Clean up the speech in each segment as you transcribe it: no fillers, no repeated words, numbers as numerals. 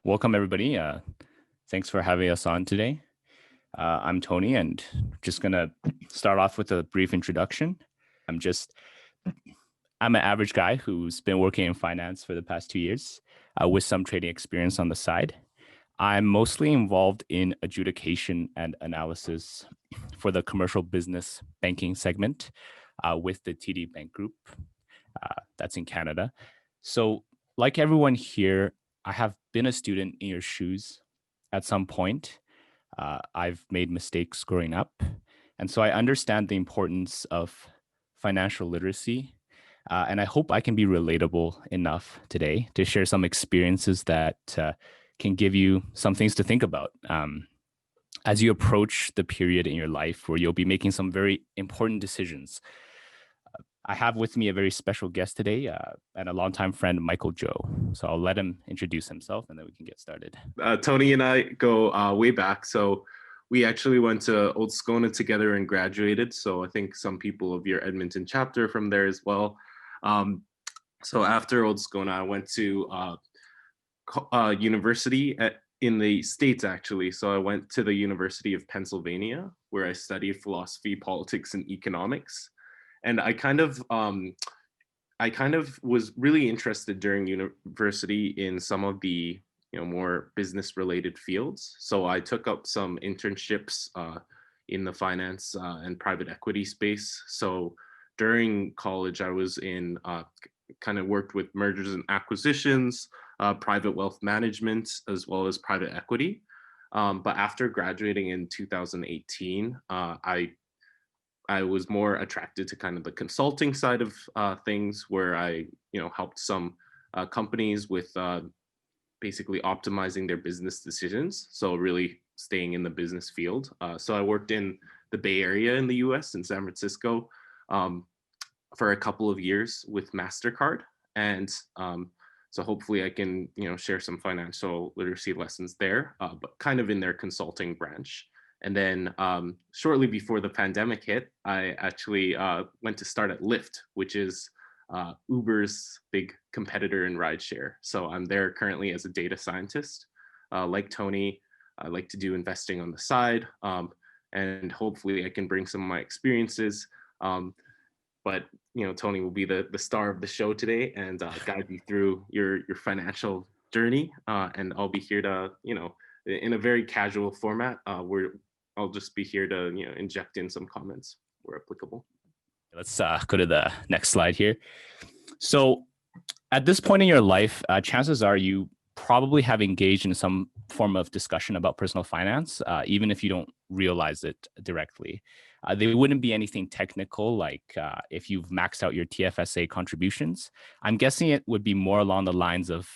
Welcome, everybody. Thanks for having us on today. I'm Tony, and just going to start off with a brief introduction. I'm an average guy who's been working in finance for the past 2 years with some trading experience on the side. I'm mostly involved in adjudication and analysis for the commercial business banking segment with the TD Bank Group that's in Canada. So like everyone here, I have been a student in your shoes at some point. I've made mistakes growing up. And so I understand the importance of financial literacy. And I hope I can be relatable enough today to share some experiences that can give you some things to think about as you approach the period in your life where you'll be making some very important decisions. I have with me a very special guest today and a longtime friend, Micheal Joe. So I'll let him introduce himself and then we can get started. Tony and I go way back. So we actually went to Old Scona together and graduated. So I think some people of your Edmonton chapter from there as well. So after Old Scona, I went to university in the States, actually. So I went to the University of Pennsylvania, where I studied philosophy, politics, and economics. And I kind of was really interested during university in some of the more business related fields. So I took up some internships in the finance and private equity space. So during college, I was in kind of worked with mergers and acquisitions, private wealth management, as well as private equity. But after graduating in 2018, I was more attracted to kind of the consulting side of things, where I, helped some companies with basically optimizing their business decisions. So really staying in the business field. So I worked in the Bay Area in the US, in San Francisco, for a couple of years with MasterCard. And so hopefully I can, share some financial literacy lessons there, but kind of in their consulting branch. And then shortly before the pandemic hit, I actually went to start at Lyft, which is Uber's big competitor in rideshare. So I'm there currently as a data scientist. Like Tony, I like to do investing on the side, and hopefully I can bring some of my experiences. But Tony will be the star of the show today and guide you through your financial journey. And I'll be here to, in a very casual format, I'll just be here to inject in some comments where applicable. Let's go to the next slide here. So at this point in your life, chances are you probably have engaged in some form of discussion about personal finance, even if you don't realize it directly. There wouldn't be anything technical like if you've maxed out your TFSA contributions. I'm guessing it would be more along the lines of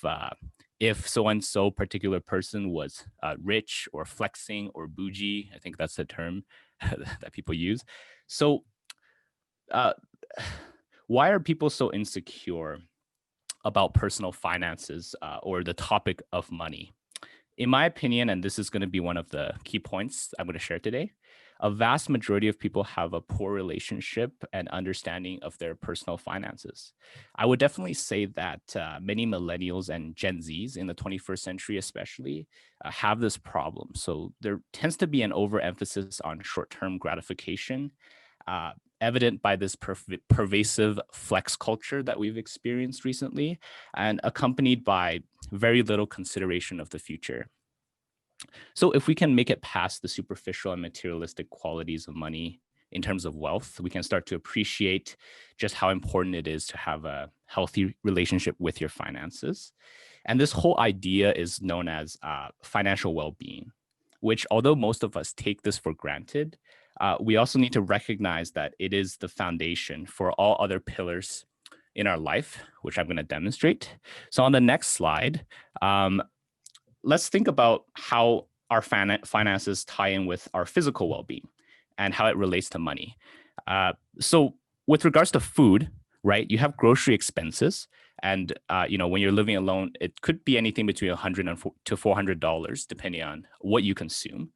if so-and-so particular person was rich or flexing or bougie. I think that's the term that people use. So why are people so insecure about personal finances or the topic of money? In my opinion, and this is going to be one of the key points I'm going to share today, a vast majority of people have a poor relationship and understanding of their personal finances. I would definitely say that many millennials and Gen Zs in the 21st century especially have this problem. So there tends to be an overemphasis on short-term gratification, evident by this pervasive flex culture that we've experienced recently, and accompanied by very little consideration of the future. So if we can make it past the superficial and materialistic qualities of money in terms of wealth, we can start to appreciate just how important it is to have a healthy relationship with your finances. And this whole idea is known as financial well-being, which although most of us take this for granted, we also need to recognize that it is the foundation for all other pillars in our life, which I'm going to demonstrate. So on the next slide, let's think about how our finances tie in with our physical well-being and how it relates to money. So with regards to food, right, you have grocery expenses. And, when you're living alone, it could be anything between $100 to $400, depending on what you consume.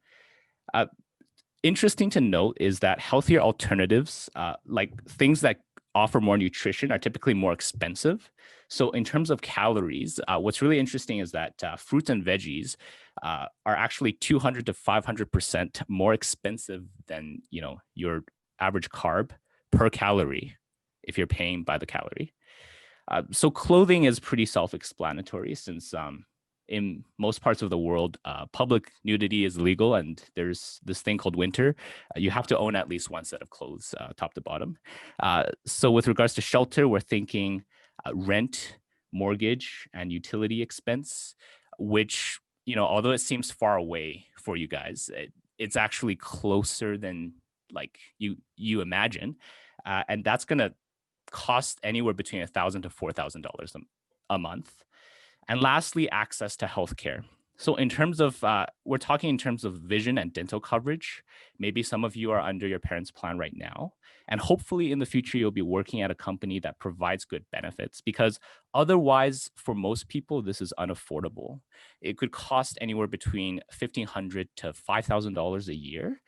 Interesting to note is that healthier alternatives, like things that offer more nutrition, are typically more expensive. So in terms of calories, what's really interesting is that fruits and veggies are actually 200 to 500% more expensive than, your average carb per calorie if you're paying by the calorie. So clothing is pretty self-explanatory since in most parts of the world, public nudity is legal, and there's this thing called winter. You have to own at least one set of clothes, top to bottom. So with regards to shelter, we're thinking rent, mortgage, and utility expense, which, although it seems far away for you guys, it's actually closer than like you imagine. And that's going to cost anywhere between $1,000 to $4,000 a month. And lastly, access to healthcare. So in terms of, we're talking in terms of vision and dental coverage. Maybe some of you are under your parents' plan right now. And hopefully in the future, you'll be working at a company that provides good benefits, because otherwise, for most people, this is unaffordable. It could cost anywhere between $1,500 to $5,000 a year.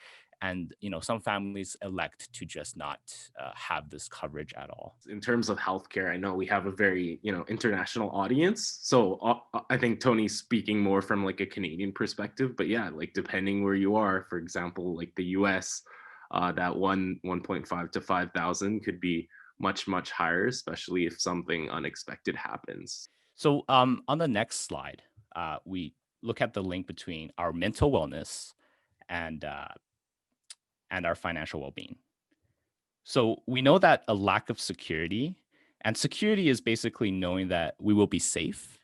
And some families elect to just not have this coverage at all. In terms of healthcare, I know we have a very international audience, so I think Tony's speaking more from like a Canadian perspective. But yeah, like depending where you are, for example, like the U.S., that 1.5 to 5,000 could be much higher, especially if something unexpected happens. So on the next slide, we look at the link between our mental wellness and our financial well-being. So we know that a lack of security, and security is basically knowing that we will be safe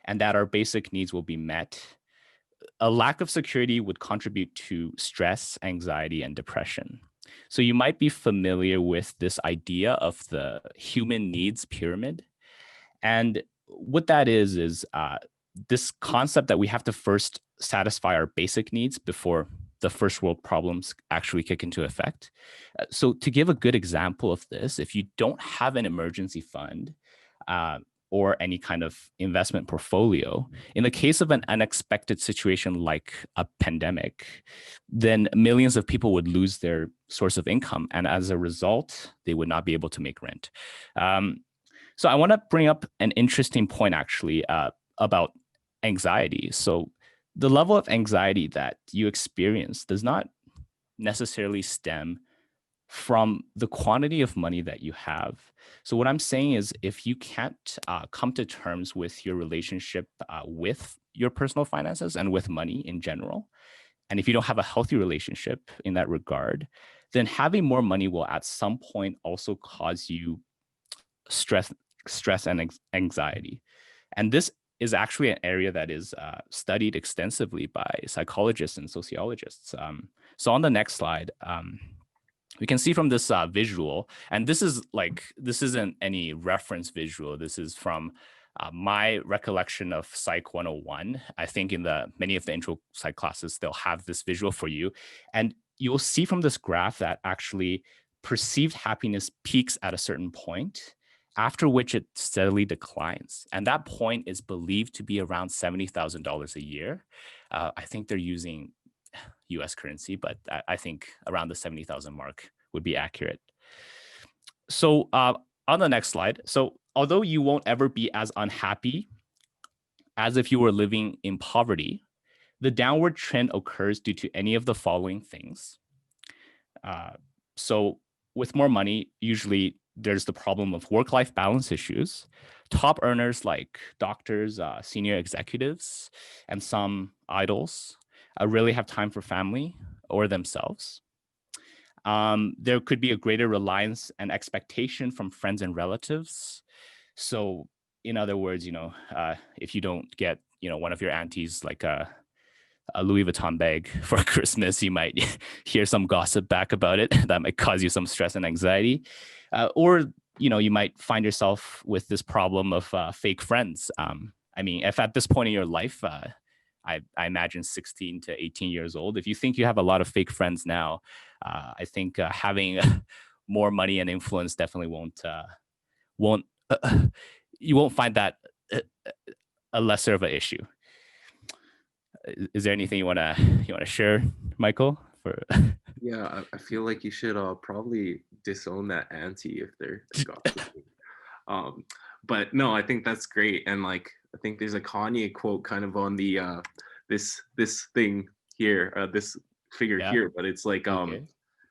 and that our basic needs will be met. A lack of security would contribute to stress, anxiety, and depression. So you might be familiar with this idea of the human needs pyramid. And what that is this concept that we have to first satisfy our basic needs before the first world problems actually kick into effect. So to give a good example of this, if you don't have an emergency fund or any kind of investment portfolio, in the case of an unexpected situation like a pandemic, then millions of people would lose their source of income. And as a result, they would not be able to make rent. So I want to bring up an interesting point actually about anxiety. So the level of anxiety that you experience does not necessarily stem from the quantity of money that you have. So what I'm saying is, if you can't come to terms with your relationship with your personal finances and with money in general, and if you don't have a healthy relationship in that regard, then having more money will at some point also cause you stress and anxiety. And this is actually an area that is studied extensively by psychologists and sociologists. So on the next slide, we can see from this visual, and this isn't any reference visual. This is from my recollection of Psych 101. I think in many of the intro psych classes, they'll have this visual for you. And you'll see from this graph that actually perceived happiness peaks at a certain point, after which it steadily declines. And that point is believed to be around $70,000 a year. I think they're using US currency, but I think around the 70,000 mark would be accurate. So on the next slide, so although you won't ever be as unhappy as if you were living in poverty, the downward trend occurs due to any of the following things. So with more money, usually there's the problem of work-life balance issues. Top earners like doctors, senior executives, and some idols really have time for family or themselves. There could be a greater reliance and expectation from friends and relatives. So in other words, if you don't get, one of your aunties like a Louis Vuitton bag for Christmas, you might hear some gossip back about it. That might cause you some stress and anxiety. Or, you might find yourself with this problem of fake friends. I mean, if at this point in your life, I imagine 16 to 18 years old, if you think you have a lot of fake friends now, I think having more money and influence definitely you won't find that a lesser of an issue. Is there anything you want to share, Michael? Yeah, I feel like you should probably disown that auntie if they're gossiping. But no, I think that's great. And like, I think there's a Kanye quote kind of on the this thing here, this figure Yeah. here, but it's like Okay.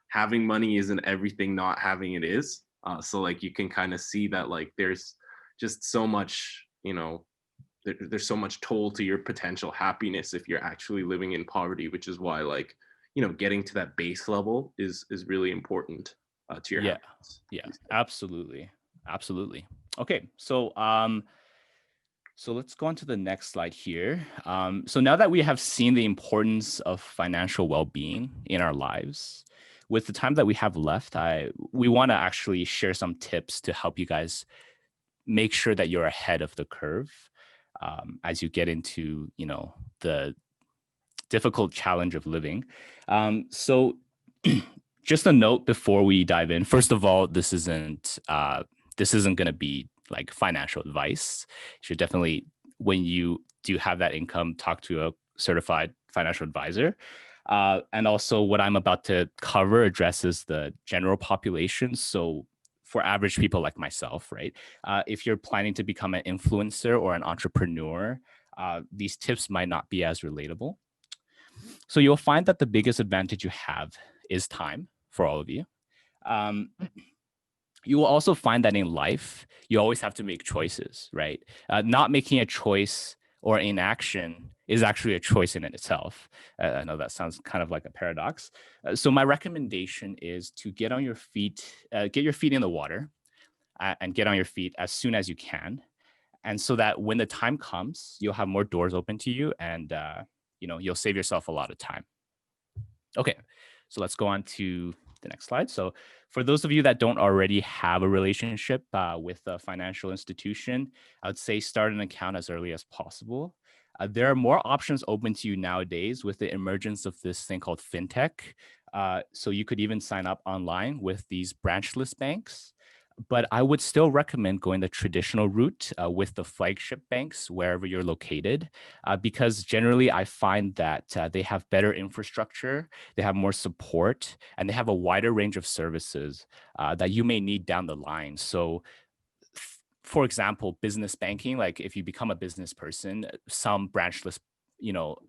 having money isn't everything, not having it is. So like you can kind of see that like there's just so much, there's so much toll to your potential happiness if you're actually living in poverty, which is why like, getting to that base level is really important to your Yeah. happiness. Yeah. Absolutely. Absolutely. Okay. So let's go on to the next slide here. So now that we have seen the importance of financial well-being in our lives, with the time that we have left, we want to actually share some tips to help you guys make sure that you're ahead of the curve as you get into, the difficult challenge of living. So just a note before we dive in. First of all, this isn't going to be like financial advice. You should definitely, when you do have that income, talk to a certified financial advisor. And also, what I'm about to cover addresses the general population. So, for average people like myself, right? If you're planning to become an influencer or an entrepreneur, these tips might not be as relatable. So you'll find that the biggest advantage you have is time for all of you. Um, you will also find that in life, you always have to make choices, right? Not making a choice or inaction is actually a choice in itself. I know that sounds kind of like a paradox. So my recommendation is to get your feet in the water, and get on your feet as soon as you can, and so that when the time comes, you'll have more doors open to you, and you'll save yourself a lot of time. Okay, so let's go on to the next slide. So, for those of you that don't already have a relationship with a financial institution, I would say start an account as early as possible. There are more options open to you nowadays with the emergence of this thing called fintech. So, you could even sign up online with these branchless banks. But I would still recommend going the traditional route with the flagship banks wherever you're located, because generally I find that they have better infrastructure, they have more support, and they have a wider range of services that you may need down the line. So, for example, business banking, like if you become a business person, some branchless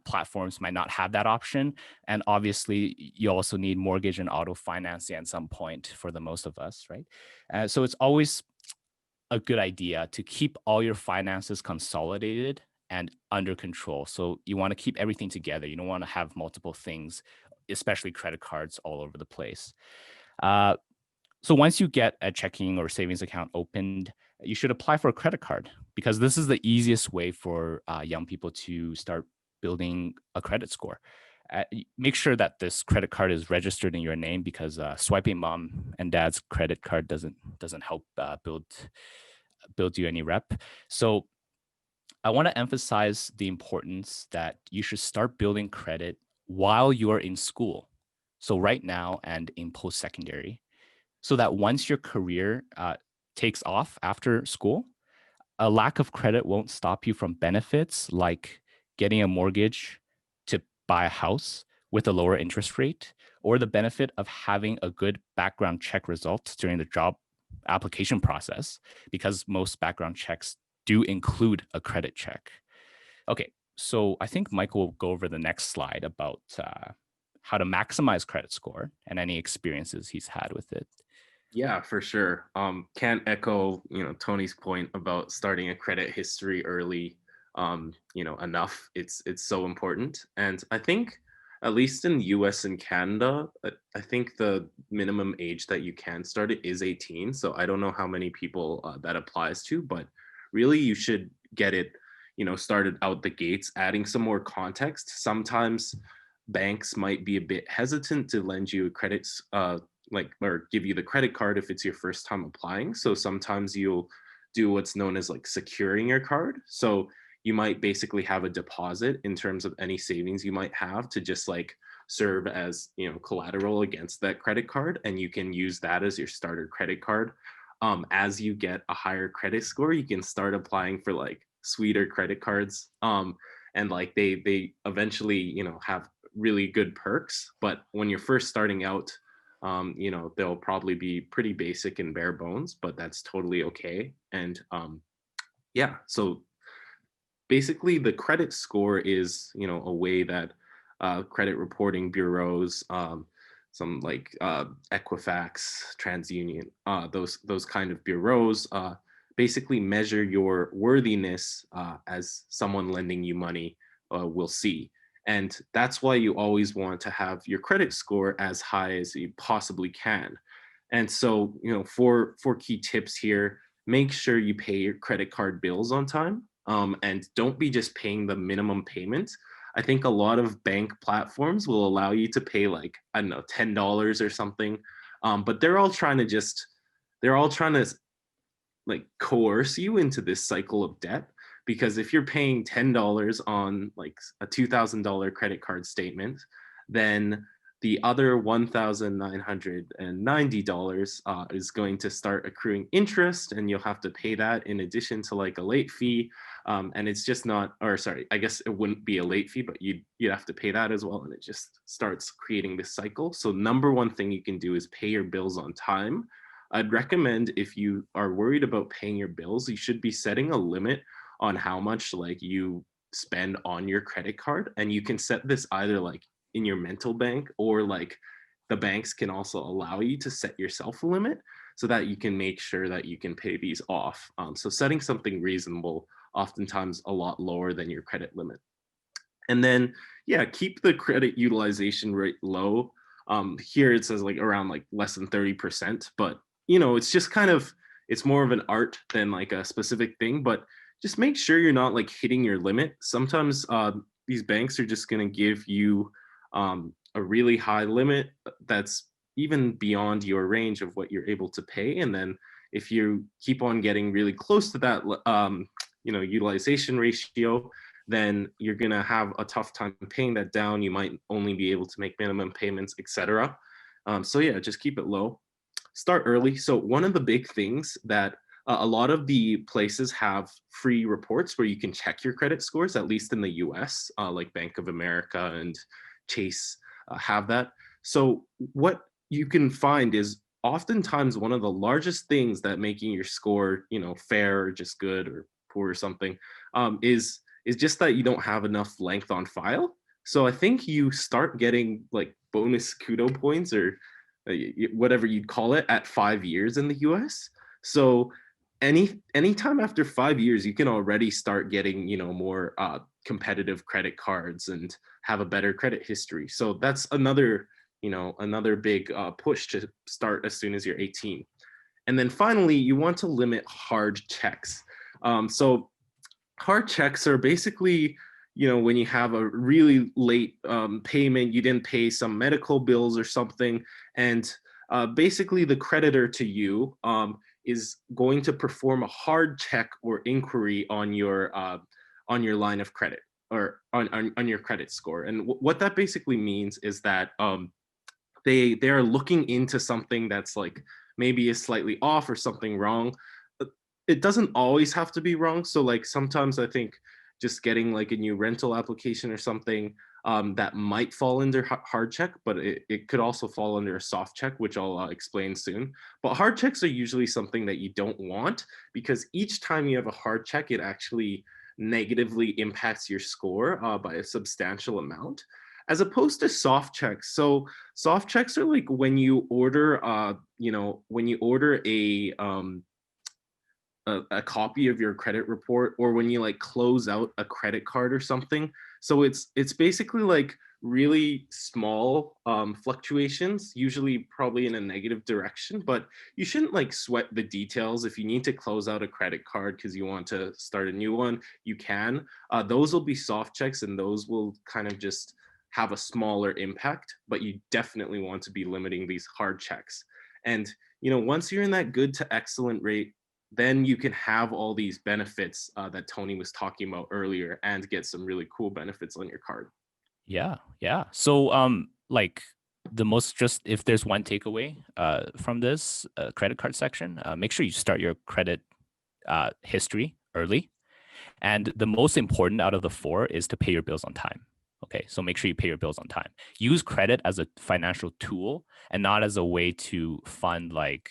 platforms might not have that option, and obviously you also need mortgage and auto financing at some point for the most of us, right? So it's always a good idea to keep all your finances consolidated and under control. So you want to keep everything together. You don't want to have multiple things, especially credit cards all over the place. Uh, so once you get a checking or savings account opened, you should apply for a credit card, because this is the easiest way for young people to start building a credit score. Make sure that this credit card is registered in your name, because swiping mom and dad's credit card doesn't help build you any rep. So I want to emphasize the importance that you should start building credit while you're in school. So right now and in post secondary, so that once your career takes off after school, a lack of credit won't stop you from benefits like getting a mortgage to buy a house with a lower interest rate, or the benefit of having a good background check results during the job application process, because most background checks do include a credit check. Okay, so I think Michael will go over the next slide about how to maximize credit score and any experiences he's had with it. Yeah, for sure. Can't echo, Tony's point about starting a credit history early, enough. It's so important. And I think at least in US and Canada, I think the minimum age that you can start it is 18. So I don't know how many people that applies to, but really you should get it, started out the gates, adding some more context. Sometimes banks might be a bit hesitant to lend you a credit like or give you the credit card if it's your first time applying. So sometimes you'll do what's known as like securing your card. So you might basically have a deposit in terms of any savings you might have to just like serve as collateral against that credit card, and you can use that as your starter credit card. As you get a higher credit score, you can start applying for like sweeter credit cards, and like they eventually have really good perks. But when you're first starting out, they'll probably be pretty basic and bare bones, but that's totally okay. And Yeah. So basically, the credit score is, a way that credit reporting bureaus, some like Equifax, TransUnion, those kind of bureaus, basically measure your worthiness as someone lending you money will see. And that's why you always want to have your credit score as high as you possibly can. And so, for key tips here, make sure you pay your credit card bills on time, and don't be just paying the minimum payment. I think a lot of bank platforms will allow you to pay like, I don't know, $10 or something. But they're all trying to like coerce you into this cycle of debt, because if you're paying $10 on like a $2,000 credit card statement, then the other $1,990 is going to start accruing interest, and you'll have to pay that in addition to like a late fee. And it's just not, or sorry, I guess it wouldn't be a late fee, but you'd have to pay that as well, and it just starts creating this cycle. So number one thing you can do is pay your bills on time. I'd recommend, if you are worried about paying your bills, you should be setting a limit on how much like you spend on your credit card. And you can set this either like in your mental bank, or like the banks can also allow you to set yourself a limit so that you can make sure that you can pay these off. So setting something reasonable, oftentimes a lot lower than your credit limit. And then, yeah, keep the credit utilization rate low. Here it says like around like less than 30%, but it's just kind of, it's more of an art than like a specific thing. But just make sure you're not like hitting your limit. Sometimes these banks are just going to give you a really high limit that's even beyond your range of what you're able to pay. And then if you keep on getting really close to that utilization ratio, then you're going to have a tough time paying that down. You might only be able to make minimum payments, etc. So yeah, just keep it low. Start early. So one of the big things that a lot of the places have free reports where you can check your credit scores, at least in the US, like Bank of America and Chase have that. So what you can find is oftentimes one of the largest things that making your score, fair or just good or poor or something, is just that you don't have enough length on file. So I think you start getting like bonus kudo points, or whatever you'd call it, at 5 years in the US. So anytime after 5 years, you can already start getting more competitive credit cards and have a better credit history. So that's another big push to start as soon as you're 18. And then finally, you want to limit hard checks. So hard checks are basically, when you have a really late payment, you didn't pay some medical bills or something, and basically the creditor to you is going to perform a hard check or inquiry on your line of credit, or on your credit score. And what that basically means is that they are looking into something that's like maybe is slightly off or something wrong. It doesn't always have to be wrong. So like sometimes I think just getting like a new rental application or something, that might fall under hard check, but it could also fall under a soft check, which I'll explain soon. But hard checks are usually something that you don't want, because each time you have a hard check, it actually negatively impacts your score by a substantial amount, as opposed to soft checks. So soft checks are like when you order, when you order a copy of your credit report, or when you like close out a credit card or something. So it's basically like really small fluctuations, usually probably in a negative direction, but you shouldn't like sweat the details. If you need to close out a credit card because you want to start a new one, you can. Those will be soft checks, and those will kind of just have a smaller impact, but you definitely want to be limiting these hard checks. And once you're in that good to excellent rate, then you can have all these benefits that Tony was talking about earlier, and get some really cool benefits on your card. Yeah, yeah. So, like the most, just if there's one takeaway from this credit card section, make sure you start your credit history early. And the most important out of the four is to pay your bills on time. Okay, so make sure you pay your bills on time. Use credit as a financial tool and not as a way to fund, like,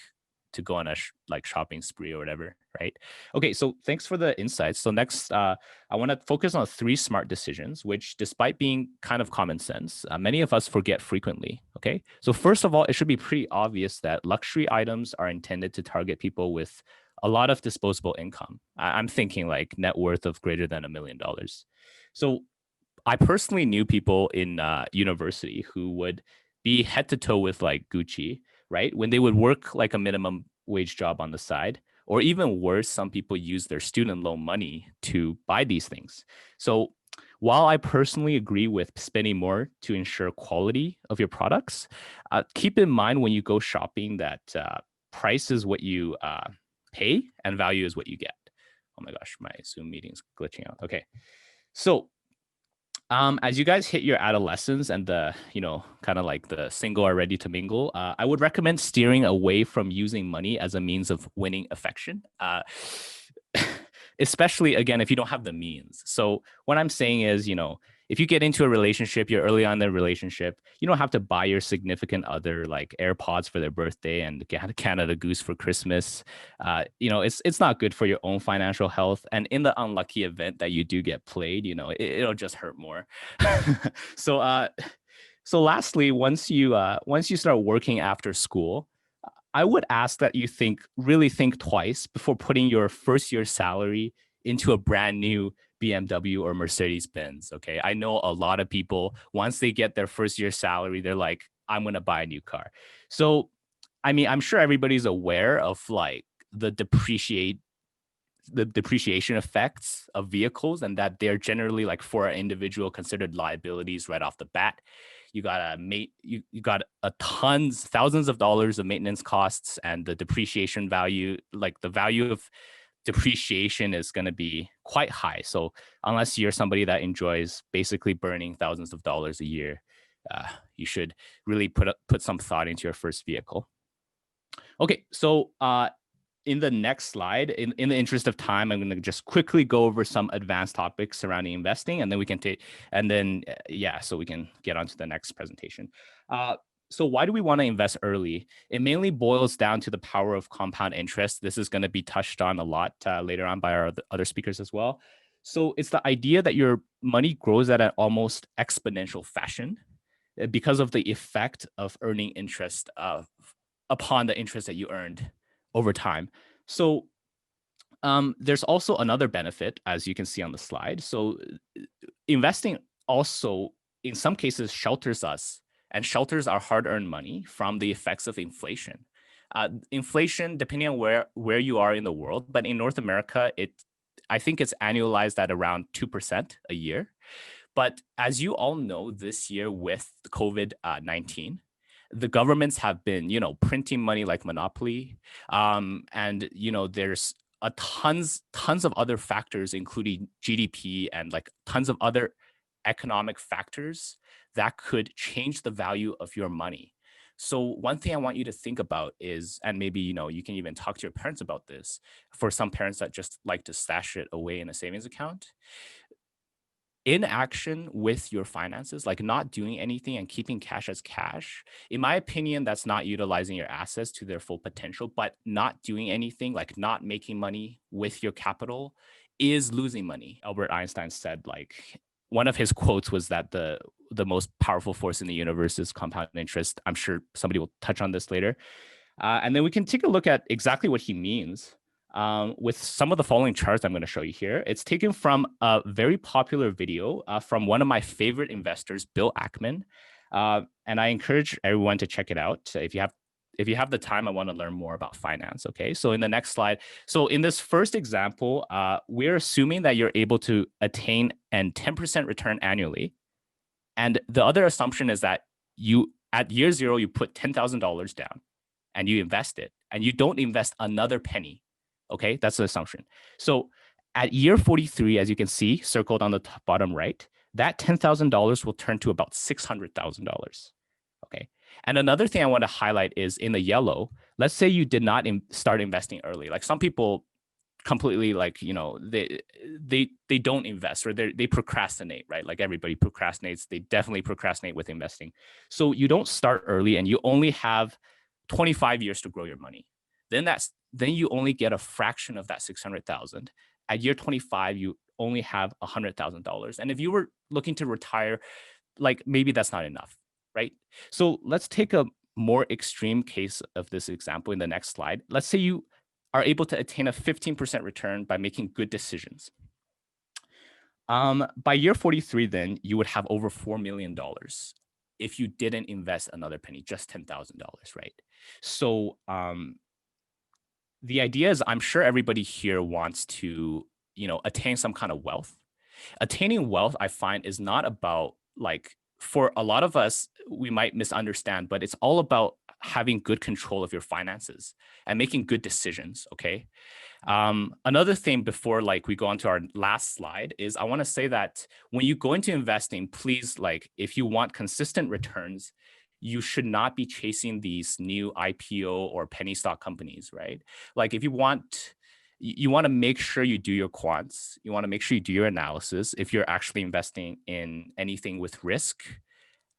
to go on a like shopping spree or whatever. right? Okay, so thanks for the insights. So next, I want to focus on 3 smart decisions, which, despite being kind of common sense, many of us forget frequently. Okay, so first of all, it should be pretty obvious that luxury items are intended to target people with a lot of disposable income. I'm thinking like net worth of greater than $1 million. So I personally knew people in university who would be head to toe with like Gucci, right? When they would work like a minimum wage job on the side, or even worse, some people use their student loan money to buy these things. So while I personally agree with spending more to ensure quality of your products, keep in mind when you go shopping that price is what you pay and value is what you get. Oh my gosh, my Zoom meeting's glitching out. Okay. So as you guys hit your adolescence and the, kind of like the single are ready to mingle, I would recommend steering away from using money as a means of winning affection. Especially again, if you don't have the means. So what I'm saying is, if you get into a relationship, you're early on in the relationship, you don't have to buy your significant other like AirPods for their birthday and get a Canada Goose for Christmas. It's not good for your own financial health. And in the unlucky event that you do get played, it'll just hurt more. so so lastly, once you start working after school, I would ask that you really think twice before putting your first year salary into a brand new BMW or Mercedes Benz. Okay. I know a lot of people, once they get their first year salary, they're like, I'm going to buy a new car. So, I mean, I'm sure everybody's aware of like the depreciation effects of vehicles and that they're generally like for an individual considered liabilities right off the bat. You got thousands of dollars of maintenance costs, and the depreciation value, like the value of depreciation is going to be quite high. So unless you're somebody that enjoys basically burning thousands of dollars a year, you should really put some thought into your first vehicle. Okay, so in the next slide, in the interest of time, I'm going to just quickly go over some advanced topics surrounding investing, and then we can so we can get on to the next presentation. So why do we want to invest early? It mainly boils down to the power of compound interest. This is going to be touched on a lot later on by our other speakers as well. So it's the idea that your money grows at an almost exponential fashion because of the effect of earning interest upon the interest that you earned over time. So there's also another benefit, as you can see on the slide. So investing also, in some cases, shelters us and shelters our hard-earned money from the effects of inflation. Inflation, depending on where you are in the world, but in North America, I think it's annualized at around 2% a year. But as you all know, this year with COVID-19, the governments have been, printing money like monopoly. And, there's tons of other factors, including GDP and like tons of other economic factors that could change the value of your money. So one thing I want you to think about is, and maybe, you can even talk to your parents about this, for some parents that just like to stash it away in a savings account, inaction with your finances, like not doing anything and keeping cash as cash, in my opinion, that's not utilizing your assets to their full potential. But not doing anything, like not making money with your capital, is losing money. Albert Einstein said, like, one of his quotes was that the most powerful force in the universe is compound interest. I'm sure somebody will touch on this later. And then we can take a look at exactly what he means with some of the following charts I'm going to show you here. It's taken from a very popular video from one of my favorite investors, Bill Ackman. And I encourage everyone to check it out. If you have the time, I want to learn more about finance. Okay, so in the next slide. So in this first example, we're assuming that you're able to attain a 10% return annually. And the other assumption is that at year 0, you put $10,000 down and you invest it, and you don't invest another penny. Okay, that's the assumption. So at year 43, as you can see, circled on the bottom right, that $10,000 will turn to about $600,000. Okay. And another thing I want to highlight is in the yellow, let's say you did not start investing early. Like some people completely they don't invest, or they procrastinate, right? Like everybody procrastinates. They definitely procrastinate with investing. So you don't start early and you only have 25 years to grow your money. Then then you only get a fraction of that 600,000. At year 25, you only have $100,000. And if you were looking to retire, like maybe that's not enough, right? So let's take a more extreme case of this example in the next slide. Let's say you are able to attain a 15% return by making good decisions. By year 43, then you would have over $4 million if you didn't invest another penny, just $10,000, right? So the idea is, I'm sure everybody here wants to, attain some kind of wealth. Attaining wealth, I find, is not about, like, for a lot of us, we might misunderstand, but it's all about having good control of your finances and making good decisions. Okay. Another thing before, like, we go on to our last slide is, I want to say that when you go into investing, please, like, if you want consistent returns, you should not be chasing these new IPO or penny stock companies, right? Like, if you want to make sure you do your quants, you want to make sure you do your analysis if you're actually investing in anything with risk.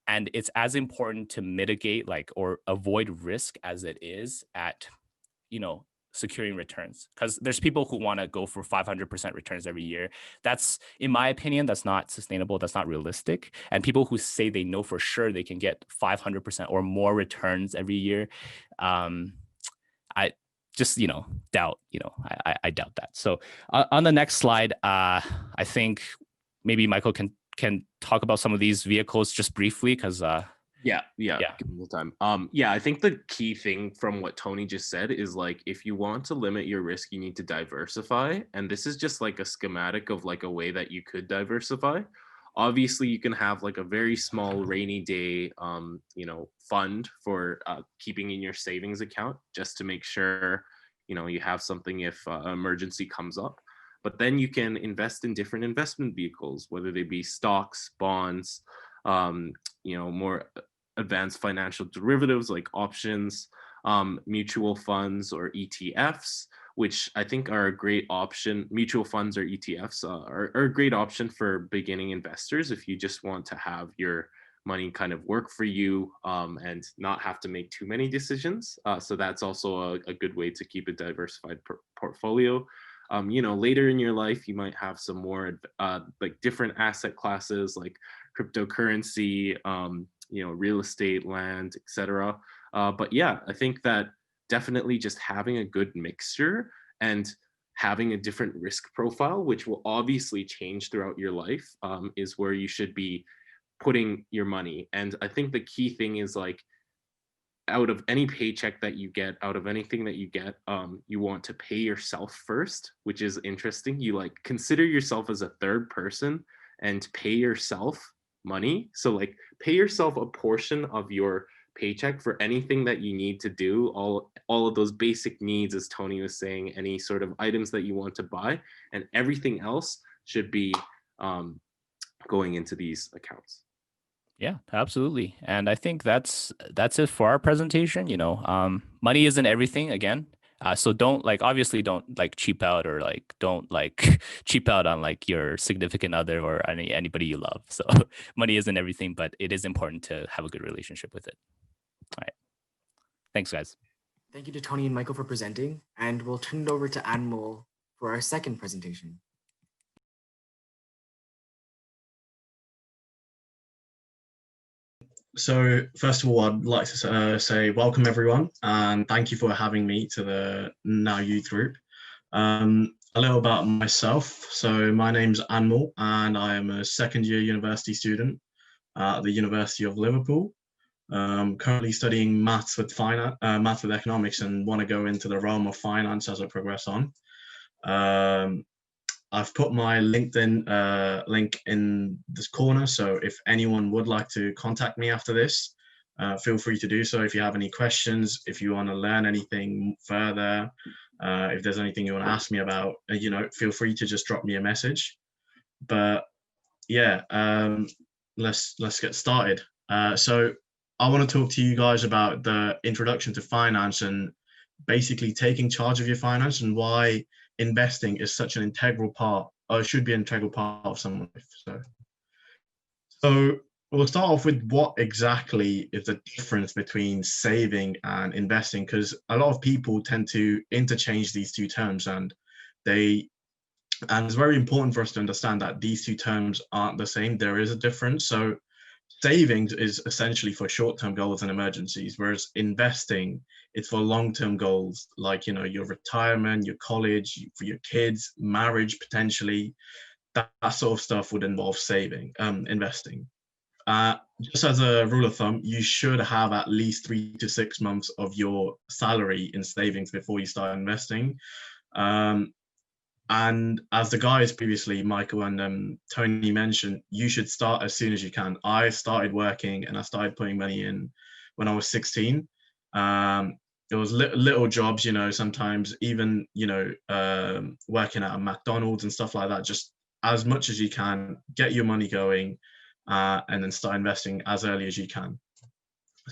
And it's as important to mitigate, like, or avoid risk as it is at, securing returns, because there's people who want to go for 500% returns every year. That's, in my opinion, that's not sustainable. That's not realistic. And people who say they know for sure they can get 500% or more returns every year, I just, doubt, I doubt that. So on the next slide, I think maybe Michael can talk about some of these vehicles just briefly, because Yeah. Give me the time. I think the key thing from what Tony just said is, like, if you want to limit your risk, you need to diversify. And this is just like a schematic of, like, a way that you could diversify. Obviously, you can have, like, a very small rainy day, fund for keeping in your savings account, just to make sure, you have something if an emergency comes up. But then you can invest in different investment vehicles, whether they be stocks, bonds, more advanced financial derivatives like options, mutual funds, or ETFs, which I think are a great option. Mutual funds or ETFs are a great option for beginning investors if you just want to have your money kind of work for you, and not have to make too many decisions. So that's also a good way to keep a diversified portfolio. Later in your life, you might have some more like different asset classes like cryptocurrency, real estate, land, etc. But yeah, I think that definitely just having a good mixture and having a different risk profile, which will obviously change throughout your life, is where you should be putting your money. And I think the key thing is, like, out of any paycheck that you get, out of anything that you get, you want to pay yourself first, which is interesting. You, like, consider yourself as a third person and pay yourself money. So, like, pay yourself a portion of your paycheck for anything that you need to do, all of those basic needs, as Tony was saying, any sort of items that you want to buy, and everything else should be going into these accounts. Yeah, absolutely. And I think that's it for our presentation. Money isn't everything, again. So don't, like, obviously don't, like, cheap out, or, like, don't, like, cheap out on, like, your significant other or anybody you love. So money isn't everything, but it is important to have a good relationship with it. All right. Thanks, guys. Thank you to Tony and Michael for presenting, and we'll turn it over to Anmol for our second presentation. So first of all, I'd like to say welcome everyone, and thank you for having me to the nowYouth group. A little about myself. So my name's Anmol, and I am a second-year university student at the University of Liverpool. Currently studying maths with economics, and want to go into the realm of finance as I progress on. I've put my LinkedIn link in this corner, so if anyone would like to contact me after this, feel free to do so. If you have any questions, if you want to learn anything further, if there's anything you want to ask me about, feel free to just drop me a message. But yeah, let's get started. So I want to talk to you guys about the introduction to finance, and basically taking charge of your finance, and why investing is such an integral part, or should be an integral part of someone's life. So We'll start off with what exactly is the difference between saving and investing, because a lot of people tend to interchange these two terms, and it's very important for us to understand that these two terms aren't the same. There is a difference. So savings is essentially for short-term goals and emergencies, whereas investing is for long-term goals, like, your retirement, your college, for your kids, marriage, potentially. That sort of stuff would involve investing. Just as a rule of thumb, you should have at least 3 to 6 months of your salary in savings before you start investing. And as the guys previously, Micheal and Tony mentioned, you should start as soon as you can. I started working and I started putting money in when I was 16. It was little jobs, sometimes even, working at a McDonald's and stuff like that. Just as much as you can, get your money going, and then start investing as early as you can.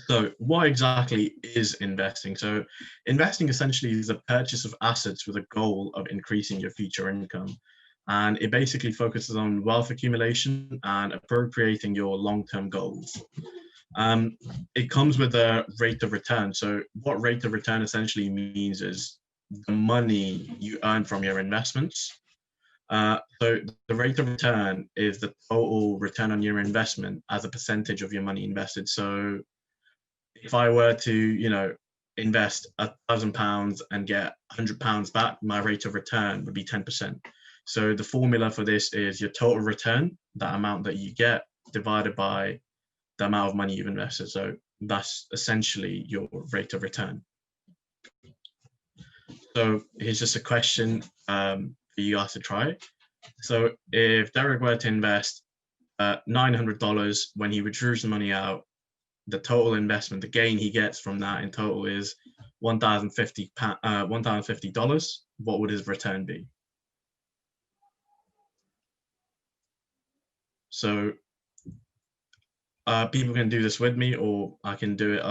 So what exactly is investing? So investing essentially is the purchase of assets with a goal of increasing your future income. And it basically focuses on wealth accumulation and appropriating your long-term goals. It comes with a rate of return. So what rate of return essentially means is the money you earn from your investments. So the rate of return is the total return on your investment as a percentage of your money invested. So if I were to, invest £1,000 and get £100 back, my rate of return would be 10%. So the formula for this is your total return, that amount that you get, divided by the amount of money you've invested. So that's essentially your rate of return. So here's just a question for you guys to try. So if Derek were to invest $900, when he withdraws the money out, the total investment, the gain he gets from that in total is $1,050. What would his return be? So people can do this with me, or I can do it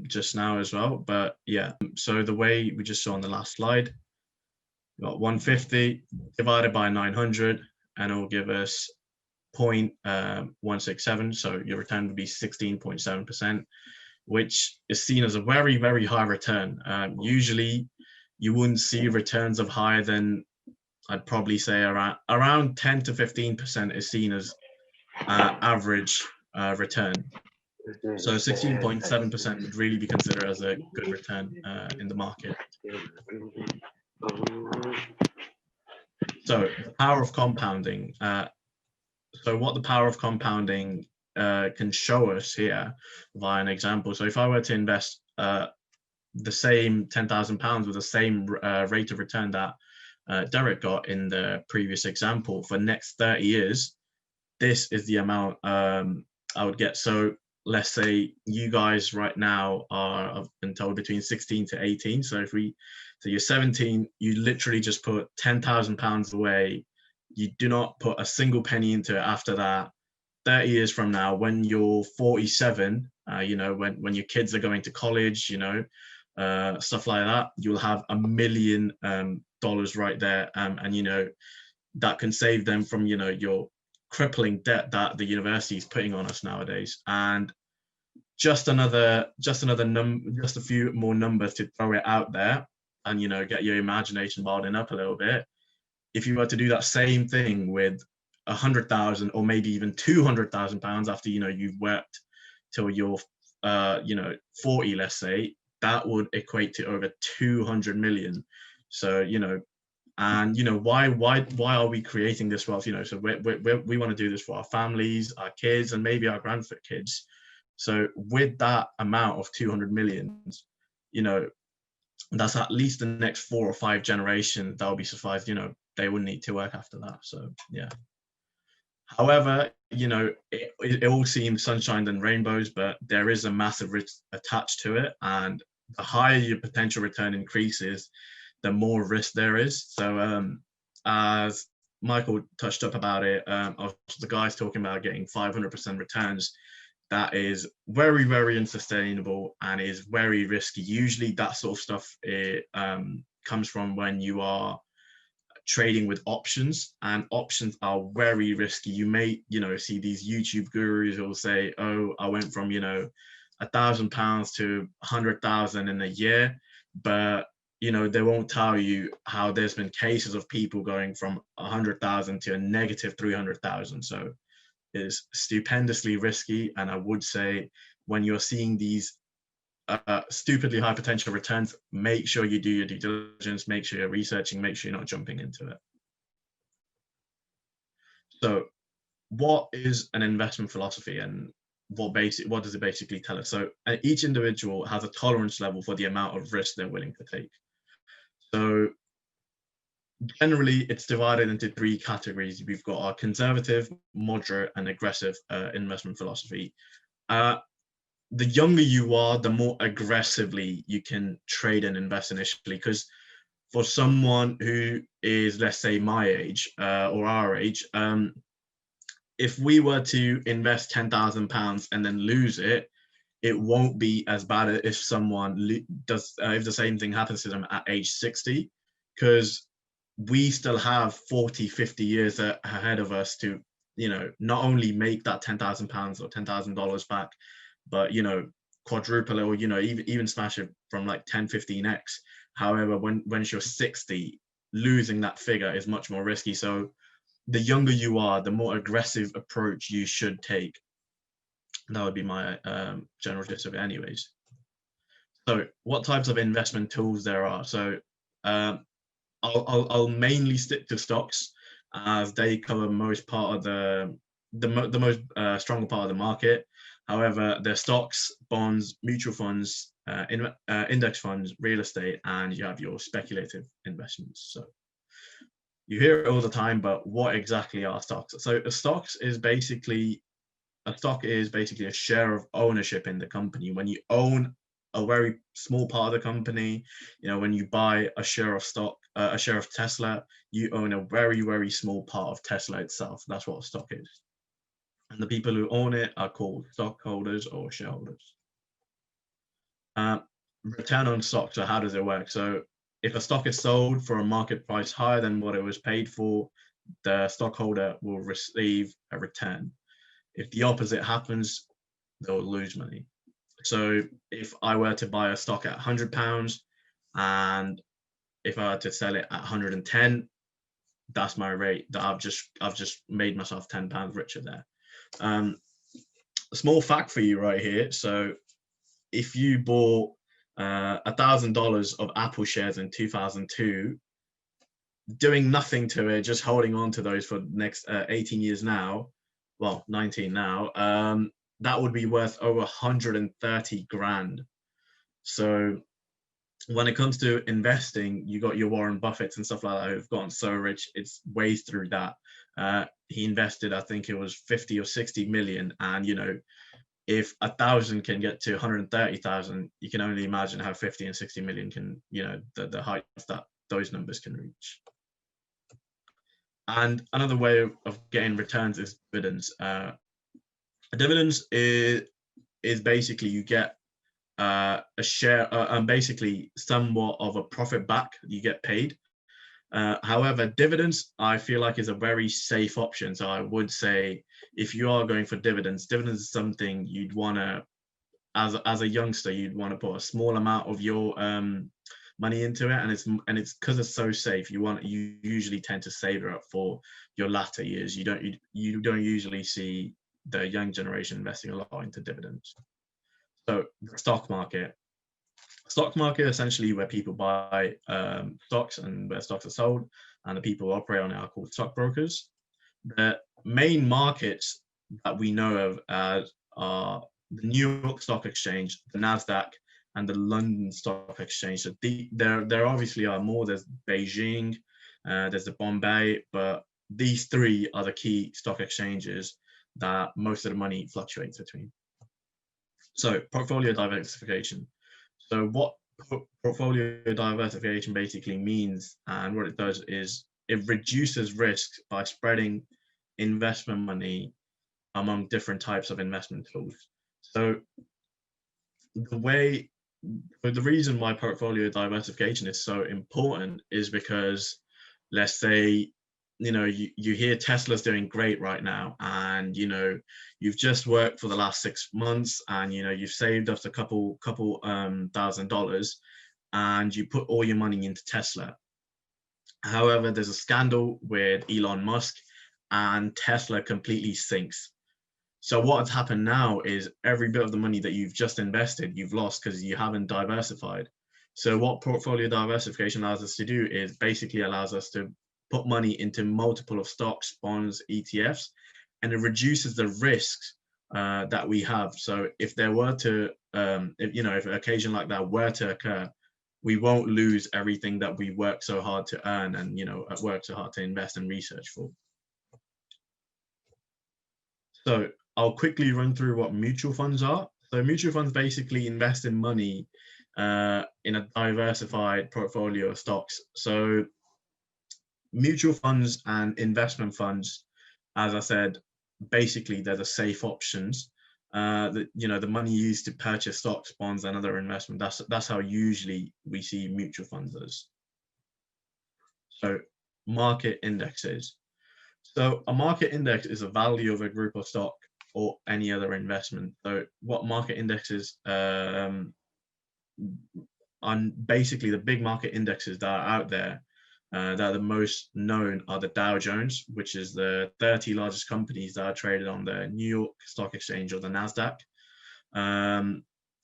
just now as well. But yeah, so the way we just saw on the last slide, we got 150 divided by 900, and it will give us 0.167. So your return would be 16.7%, which is seen as a very, very high return. Usually you wouldn't see returns of higher than, I'd probably say around 10 to 15% is seen as average return. So 16.7% would really be considered as a good return in the market. So the power of compounding. So what the power of compounding can show us here via an example. So if I were to invest the same £10,000 with the same rate of return that Derek got in the previous example for next 30 years, this is the amount I would get. So let's say you guys right now are, I've been told, between 16 to 18. So so you're 17, you literally just put £10,000 away. You do not put a single penny into it after that. 30 years from now, when you're 47, when your kids are going to college, stuff like that, you'll have $1 million right there. And that can save them from, your crippling debt that the university is putting on us nowadays. And just a few more numbers to throw it out there and, get your imagination boiling up a little bit. If you were to do that same thing with 100,000 or maybe even 200,000 pounds after, you've worked till you're, 40, let's say, that would equate to over 200 million. So, why are we creating this wealth? So we want to do this for our families, our kids, and maybe our grandkids. So with that amount of 200 millions, that's at least the next 4 or 5 generations that will be sufficed. They wouldn't need to work after that. So yeah. However, it all seems sunshine and rainbows, but there is a massive risk attached to it. And the higher your potential return increases, the more risk there is. So as Micheal touched up about it, the guys talking about getting 500% returns, that is very, very unsustainable and is very risky. Usually that sort of stuff comes from when you are trading with options, and options are very risky. You may, see these YouTube gurus who will say, oh, I went from, £1,000 to 100,000 in a year, but they won't tell you how there's been cases of people going from 100,000 to a negative 300,000. So it's stupendously risky. And I would say when you're seeing these stupidly high potential returns, make sure you do your due diligence, make sure you're researching, make sure you're not jumping into it. So what is an investment philosophy, and what does it basically tell us? So each individual has a tolerance level for the amount of risk they're willing to take. So generally it's divided into three categories. We've got our conservative, moderate, and aggressive investment philosophy. The younger you are, the more aggressively you can trade and invest initially, because for someone who is, let's say, my age or our age, if we were to invest £10,000 and then lose it, it won't be as bad if someone does, if the same thing happens to them at age 60, because we still have 40, 50 years ahead of us to, not only make that £10,000 or $10,000 back, but, quadruple it, or, even smash it from like 10, 15x. However, when you're 60, losing that figure is much more risky. So the younger you are, the more aggressive approach you should take. That would be my general gist of it anyways. So what types of investment tools there are? So I'll mainly stick to stocks, as they cover most part of the most stronger part of the market. However, there's stocks, bonds, mutual funds, index funds, real estate, and you have your speculative investments. So you hear it all the time, but what exactly are stocks? So a stock is basically a share of ownership in the company. When you own a very small part of the company, when you buy a share of stock, a share of Tesla, you own a very, very small part of Tesla itself. That's what a stock is. And the people who own it are called stockholders or shareholders. Return on stock. So how does it work? So if a stock is sold for a market price higher than what it was paid for, the stockholder will receive a return. If the opposite happens, they'll lose money. So if I were to buy a stock at £100, and if I were to sell it at 110, that's my rate. That I've just made myself £10 richer there. A small fact for you right here. So if you bought $1,000 of Apple shares in 2002, doing nothing to it, just holding on to those for the next 18 years now, well, 19 now, that would be worth over 130 grand. So when it comes to investing, you got your Warren Buffetts and stuff like that who've gotten so rich, it's ways through that. He invested, I think it was 50 or 60 million. And, if 1,000 can get to 130,000, you can only imagine how 50 and 60 million can, the heights that those numbers can reach. And another way of getting returns is dividends. Dividends is basically you get a share, basically somewhat of a profit back, you get paid. However, dividends, I feel like, is a very safe option. So I would say if you are going for dividends is something you'd want to, as a youngster, you'd want to put a small amount of your money into it, and it's because it's so safe. You usually tend to save it up for your latter years. You don't usually see the young generation investing a lot into dividends. So the stock market essentially where people buy stocks and where stocks are sold, and the people who operate on it are called stockbrokers. The main markets that we know of are the New York Stock Exchange, the NASDAQ, and the London Stock Exchange. So there obviously are more. There's Beijing, there's the Bombay, but these three are the key stock exchanges that most of the money fluctuates between. So portfolio diversification. So what portfolio diversification basically means, and what it does, is it reduces risk by spreading investment money among different types of investment tools. So the reason why portfolio diversification is so important is because let's say, you hear Tesla's doing great right now, and you've just worked for the last 6 months, and you've saved up a couple $1,000, and you put all your money into Tesla. However, there's a scandal with Elon Musk, and Tesla completely sinks. So what has happened now is every bit of the money that you've just invested, you've lost because you haven't diversified. So what portfolio diversification allows us to do is basically allows us to put money into multiple of stocks, bonds, ETFs, and it reduces the risks that we have. So if there were to, if an occasion like that were to occur, we won't lose everything that we worked so hard to earn and work so hard to invest and research for. So I'll quickly run through what mutual funds are. So mutual funds basically invest in money in a diversified portfolio of stocks. So mutual funds and investment funds, as I said, basically they're the safe options. The money used to purchase stocks, bonds, and other investment. That's how usually we see mutual funds as. So market indexes. So a market index is a value of a group of stock or any other investment. So what market indexes on basically the big market indexes that are out there that are the most known are the Dow Jones, which is the 30 largest companies that are traded on the New York Stock Exchange or the NASDAQ.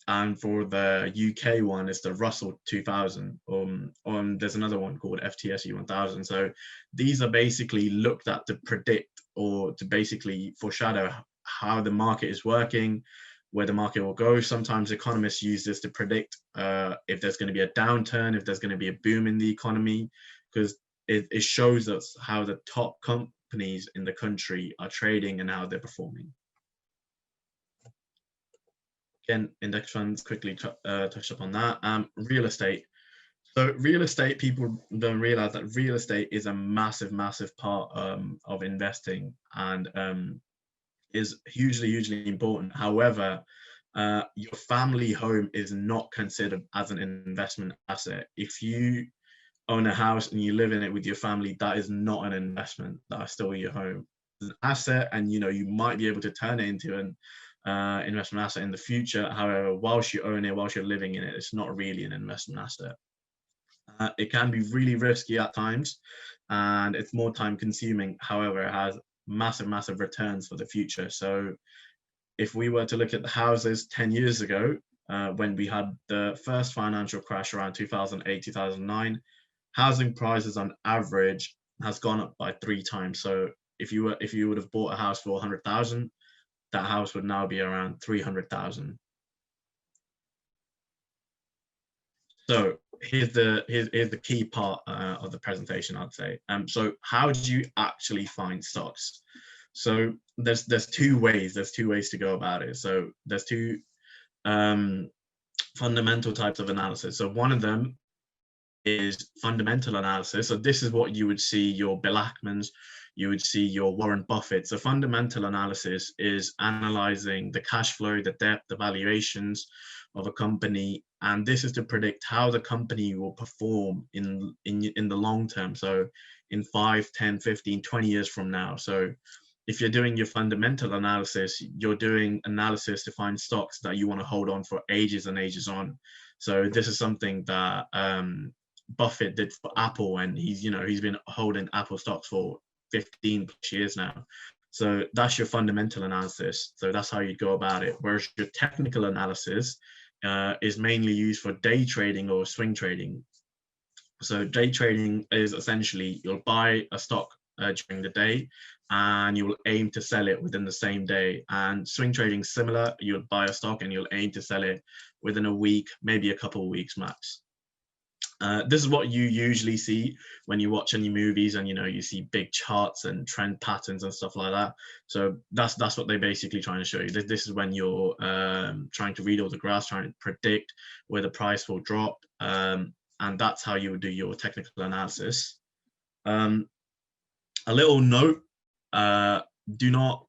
And for the UK one, it's the Russell 2000. There's another one called FTSE 1000. So these are basically looked at to predict or to basically foreshadow how the market is working, where the market will go. Sometimes economists use this to predict if there's going to be a downturn, if there's going to be a boom in the economy, because it shows us how the top companies in the country are trading and how they're performing. Again, index funds, quickly touched upon that. Real estate. So real estate, people don't realize that real estate is a massive, massive part of investing and is hugely, hugely important. However, your family home is not considered as an investment asset. If you own a house and you live in it with your family, that is not an investment. That is still your home. It's an asset, and you might be able to turn it into an investment asset in the future. However, whilst you own it, whilst you're living in it, it's not really an investment asset. It can be really risky at times, and it's more time consuming. However, it has massive, massive returns for the future. So if we were to look at the houses 10 years ago, when we had the first financial crash around 2008, 2009, housing prices on average has gone up by 3 times. So if you would have bought a house for 100,000, that house would now be around 300,000. So here's the key part of the presentation, I'd say. So how do you actually find stocks? So there's 2 ways. There's 2 ways to go about it. So there's 2 fundamental types of analysis. So one of them is fundamental analysis. So this is what you would see your Bill Ackmans, you would see your Warren Buffett. So fundamental analysis is analyzing the cash flow, the debt, the valuations of a company, and this is to predict how the company will perform in the long term. So in 5, 10, 15, 20 years from now. So if you're doing your fundamental analysis, you're doing analysis to find stocks that you want to hold on for ages and ages on. So this is something that Buffett did for Apple, and he's been holding Apple stocks for 15 plus years now. So that's your fundamental analysis. So that's how you go about it. Whereas your technical analysis is mainly used for day trading or swing trading. So day trading is essentially you'll buy a stock during the day and you will aim to sell it within the same day. And swing trading similar, you'll buy a stock and you'll aim to sell it within a week, maybe a couple of weeks max. This is what you usually see when you watch any movies, and you see big charts and trend patterns and stuff like that. So that's what they're basically trying to show you. This is when you're trying to read all the graphs, trying to predict where the price will drop, and that's how you would do your technical analysis. A little note: do not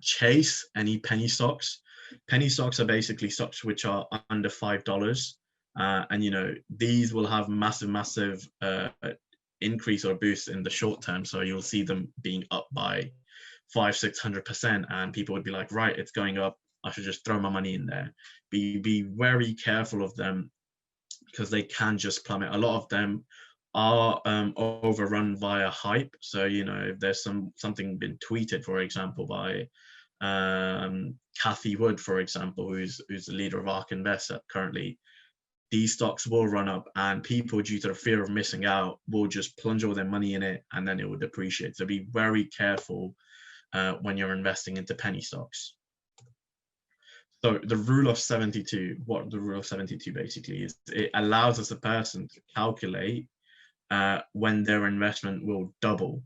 chase any penny stocks. Penny stocks are basically stocks which are under $5. And these will have massive increase or boost in the short term. So you'll see them being up by 500-600%, and people would be like, right, it's going up, I should just throw my money in there. Be very careful of them, because they can just plummet. A lot of them are overrun via hype. So, you know, if there's something been tweeted, for example, by Kathy Wood, for example, who's the leader of ARK Invest currently, these stocks will run up, and people, due to the fear of missing out, will just plunge all their money in it, and then it will depreciate. So be very careful when you're investing into penny stocks. So the rule of 72, what the rule of 72 basically is, it allows us a person to calculate when their investment will double.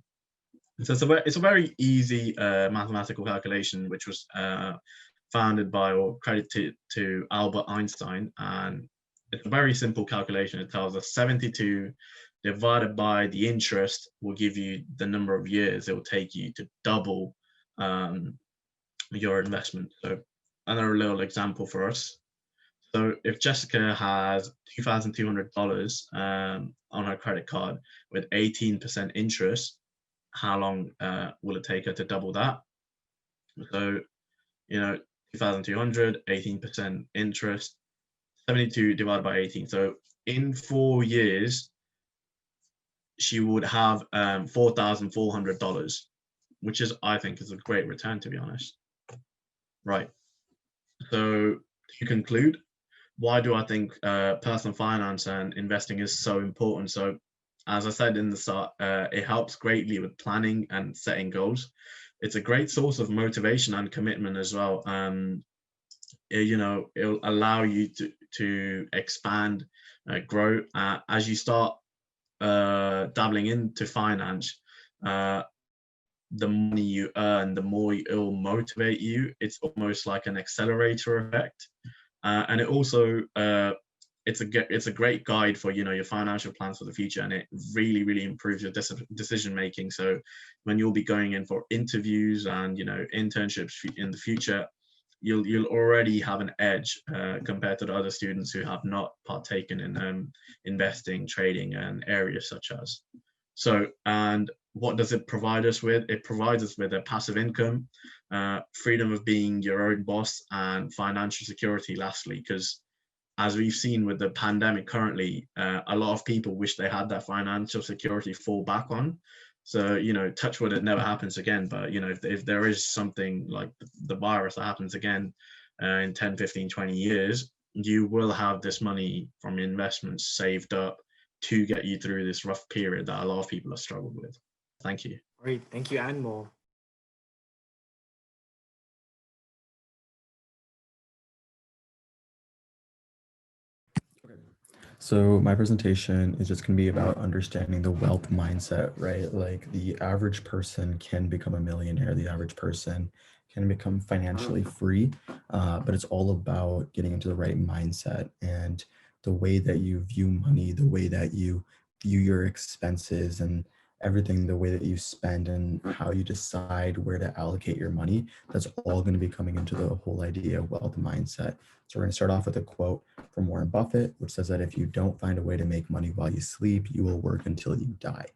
So it's a very easy mathematical calculation, which was founded by, or credited to, Albert Einstein. And it's a very simple calculation. It tells us 72 divided by the interest will give you the number of years it will take you to double your investment. So another little example for us. So if Jessica has $2,200 on her credit card with 18% interest, how long will it take her to double that? So, you know, 2,200, 18% interest, 72 divided by 18. So in 4 years, she would have $4,400, which is, I think, is a great return, to be honest. Right. So to conclude, why do I think personal finance and investing is so important? So as I said in the start, it helps greatly with planning and setting goals. It's a great source of motivation and commitment as well. You know, it'll allow you to expand, grow. As you start dabbling into finance, the money you earn, the more it'll motivate you. It's almost like an accelerator effect. And it also, it's a great guide for, you know, your financial plans for the future, and it really improves your decision making. So when you'll be going in for interviews and, you know, internships in the future, you'll already have an edge compared to the other students who have not partaken in investing, trading, and areas such as. So, and what does it provide us with? It provides us with a passive income, freedom of being your own boss, and financial security, lastly, because as we've seen with the pandemic currently, a lot of people wish they had that financial security to fall back on. So, you know, touch wood, it never happens again. But, you know, if there is something like the virus that happens again in 10, 15, 20 years, you will have this money from investments saved up to get you through this rough period that a lot of people have struggled with. Thank you. Great. Thank you, Anmol. So my presentation is just going to be about understanding the wealth mindset, right? Like the average person can become a millionaire. The average person can become financially free, but it's all about getting into the right mindset and the way that you view money, the way that you view your expenses and everything, the way that you spend and how you decide where to allocate your money. That's all going to be coming into the whole idea of wealth mindset. So we're going to start off with a quote from Warren Buffett, which says that if you don't find a way to make money while you sleep, you will work until you die.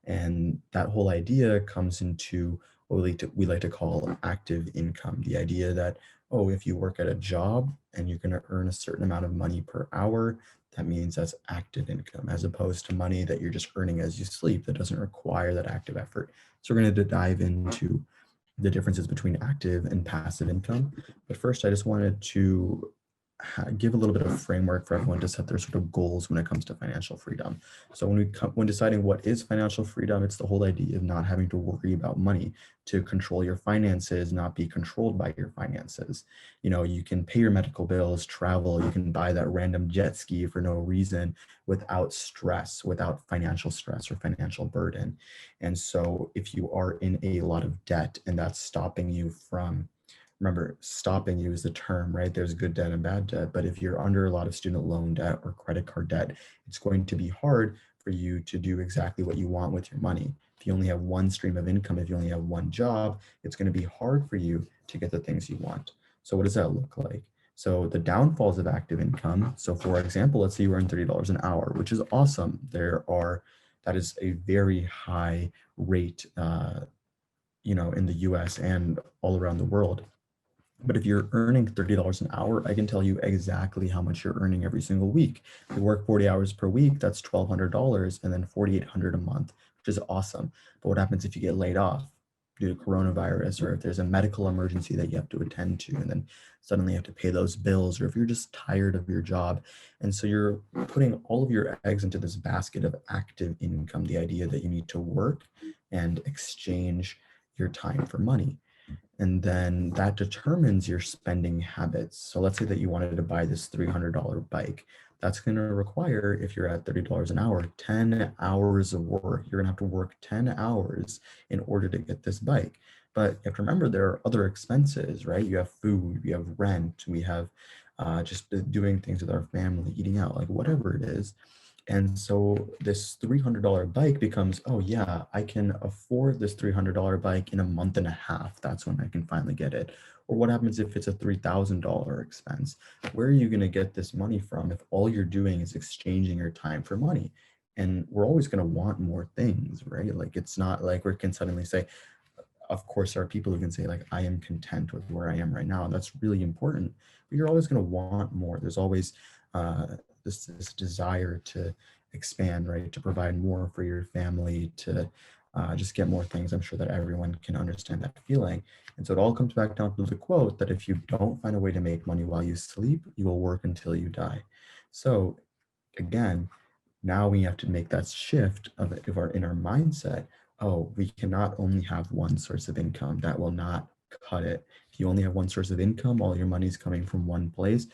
And that whole idea comes into what we like to call active income. The idea that, oh, if you work at a job and you're going to earn a certain amount of money per hour, that means that's active income, as opposed to money that you're just earning as you sleep that doesn't require that active effort. So we're going to dive into the differences between active and passive income. But first, I just wanted to give a little bit of framework for everyone to set their sort of goals when it comes to financial freedom. So when deciding what is financial freedom, it's the whole idea of not having to worry about money, to control your finances, not be controlled by your finances. You know, you can pay your medical bills, travel, you can buy that random jet ski for no reason without stress, without financial stress or financial burden. And so if you are in a lot of debt and that's stopping you from, remember, stopping you is the term, right? There's good debt and bad debt. But if you're under a lot of student loan debt or credit card debt, it's going to be hard for you to do exactly what you want with your money. If you only have one stream of income, if you only have one job, it's going to be hard for you to get the things you want. So what does that look like? So the downfalls of active income. So for example, let's say you earn $30 an hour, which is awesome. There are That is a very high rate, in the US and all around the world. But if you're earning $30 an hour, I can tell you exactly how much you're earning every single week. If you work 40 hours per week, that's $1,200 and then $4,800 a month, which is awesome. But what happens if you get laid off due to coronavirus, or if there's a medical emergency that you have to attend to, and then suddenly you have to pay those bills, or if you're just tired of your job? And so you're putting all of your eggs into this basket of active income, the idea that you need to work and exchange your time for money. And then that determines your spending habits. So let's say that you wanted to buy this $300 bike. That's going to require, if you're at $30 an hour, 10 hours of work. You're going to have to work 10 hours in order to get this bike. But you have to remember there are other expenses, right? You have food, we have rent, we have just doing things with our family, eating out, like whatever it is. And so this $300 bike becomes, oh yeah, I can afford this $300 bike in a month and a half. That's when I can finally get it. Or what happens if it's a $3,000 expense? Where are you going to get this money from if all you're doing is exchanging your time for money? And we're always going to want more things, right? Like it's not like we can suddenly say, of course, there are people who can say like, I am content with where I am right now. And that's really important, but you're always going to want more. There's always this desire to expand, right? To provide more for your family, to just get more things. I'm sure that everyone can understand that feeling. And so it all comes back down to the quote that if you don't find a way to make money while you sleep, you will work until you die. So again, now we have to make that shift in our mindset. Oh, we cannot only have one source of income. That will not cut it. If you only have one source of income, all your money is coming from one place.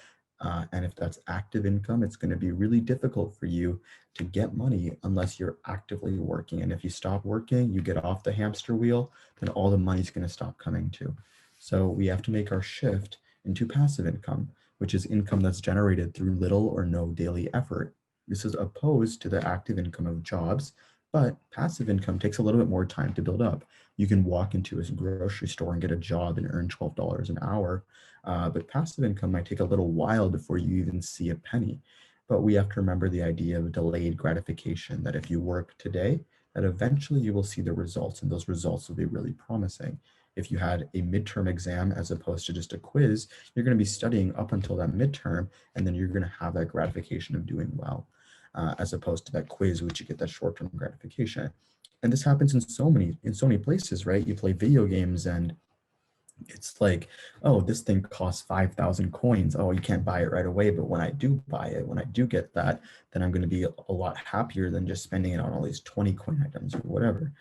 And if that's active income, it's going to be really difficult for you to get money unless you're actively working. And if you stop working, you get off the hamster wheel, then all the money's going to stop coming too. So we have to make our shift into passive income, which is income that's generated through little or no daily effort. This is opposed to the active income of jobs, but passive income takes a little bit more time to build up. You can walk into a grocery store and get a job and earn $12 an hour, but passive income might take a little while before you even see a penny. But we have to remember the idea of delayed gratification, that if you work today, that eventually you will see the results, and those results will be really promising. If you had a midterm exam as opposed to just a quiz, you're going to be studying up until that midterm, and then you're going to have that gratification of doing well, as opposed to that quiz, which you get that short-term gratification. And this happens in so many places, right? You play video games and it's like, oh, this thing costs 5,000 coins. Oh, you can't buy it right away. But when I do buy it, when I do get that, then I'm going to be a lot happier than just spending it on all these 20 coin items or whatever.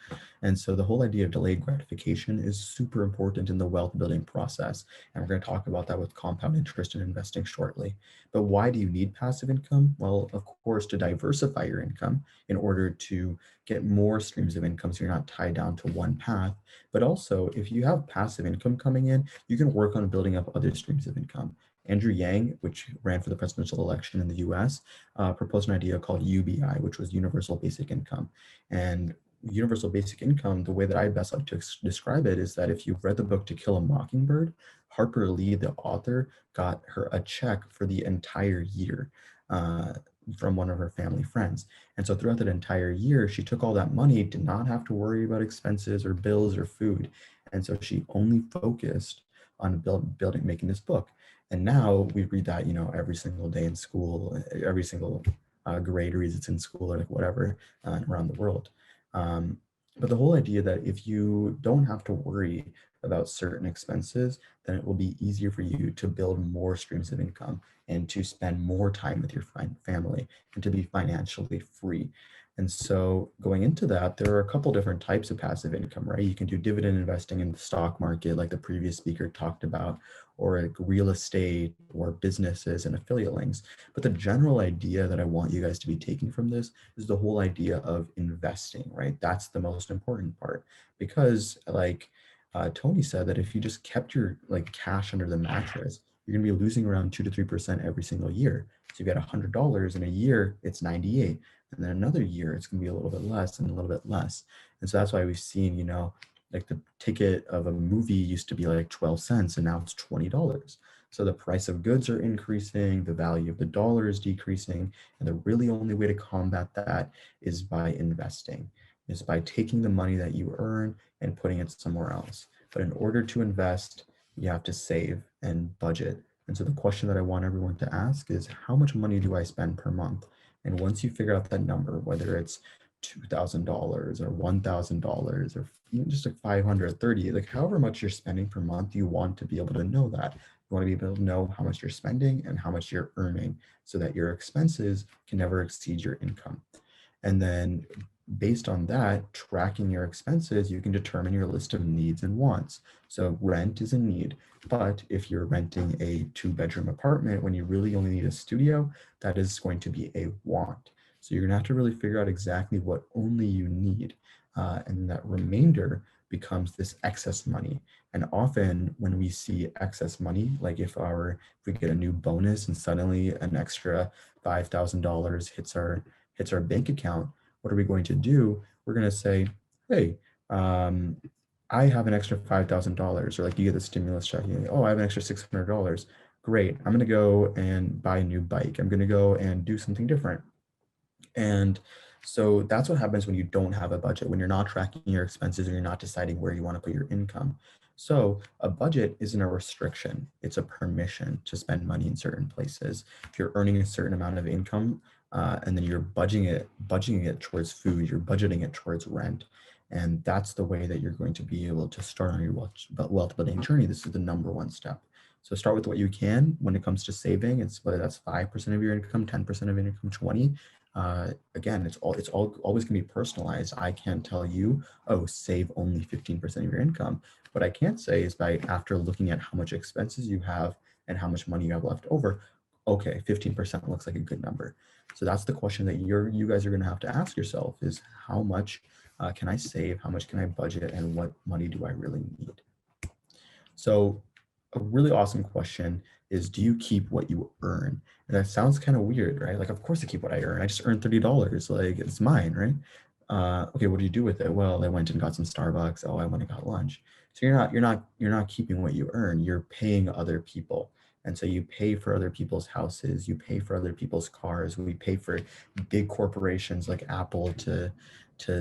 And so the whole idea of delayed gratification is super important in the wealth building process. And we're going to talk about that with compound interest and investing shortly. But why do you need passive income? Well, of course, to diversify your income in order to get more streams of income so you're not tied down to one path. But also, if you have passive income coming in, you can work on building up other streams of income. Andrew Yang, which ran for the presidential election in the US, proposed an idea called UBI, which was Universal Basic Income. And Universal Basic Income, the way that I best like to describe it is that if you've read the book To Kill a Mockingbird, Harper Lee, the author, got her a check for the entire year from one of her family friends. And so throughout that entire year, she took all that money, did not have to worry about expenses or bills or food. And so she only focused on making this book. And now we read that, every single day in school, every single grade reads it in school or like whatever around the world. But the whole idea that if you don't have to worry about certain expenses, then it will be easier for you to build more streams of income and to spend more time with your family and to be financially free. And so going into that, there are a couple different types of passive income, right? You can do dividend investing in the stock market, like the previous speaker talked about, or like real estate or businesses and affiliate links. But the general idea that I want you guys to be taking from this is the whole idea of investing, right? That's the most important part, because like Tony said, that if you just kept your cash under the mattress, you're gonna be losing around 2 to 3% every single year. So you got $100 in a year, it's 98. And then another year, it's gonna be a little bit less and a little bit less. And so that's why we've seen, like the ticket of a movie used to be like 12 cents and now it's $20. So the price of goods are increasing, the value of the dollar is decreasing, and the really only way to combat that is by investing, is by taking the money that you earn and putting it somewhere else. But in order to invest, you have to save and budget. And so the question that I want everyone to ask is, how much money do I spend per month? And once you figure out that number, whether it's $2,000 or $1,000 or even just like 530, like however much you're spending per month, you want to be able to know that. You want to be able to know how much you're spending and how much you're earning so that your expenses can never exceed your income. And then based on that, tracking your expenses, you can determine your list of needs and wants. So rent is a need, but if you're renting a 2-bedroom apartment when you really only need a studio, that is going to be a want. So you're gonna have to really figure out exactly what only you need. And that remainder becomes this excess money. And often when we see excess money, like if we get a new bonus and suddenly an extra $5,000 hits our bank account, what are we going to do? We're going to say, hey, I have an extra $5,000, or like you get the stimulus check, you're like, oh, I have an extra $600. Great. I'm going to go and buy a new bike. I'm going to go and do something different. And so that's what happens when you don't have a budget, when you're not tracking your expenses and you're not deciding where you want to put your income. So a budget isn't a restriction, it's a permission to spend money in certain places. If you're earning a certain amount of income, and then you're budgeting it towards food, you're budgeting it towards rent. And that's the way that you're going to be able to start on your wealth building journey. This is the number one step. So start with what you can when it comes to saving. It's whether that's 5% of your income, 10% of your income, 20. Again, it's always going to be personalized. I can't tell you, oh, save only 15% of your income. What I can't say is by after looking at how much expenses you have and how much money you have left over, okay, 15% looks like a good number. So that's the question that you guys are going to have to ask yourself is how much can I save? How much can I budget? And what money do I really need? So a really awesome question is, do you keep what you earn? And that sounds kind of weird, right? Like, of course I keep what I earn. I just earned $30. Like, it's mine, right? Okay, what do you do with it? Well, I went and got some Starbucks. Oh, I went and got lunch. So you're not keeping what you earn. You're paying other people. And so you pay for other people's houses, you pay for other people's cars. We pay for big corporations like Apple to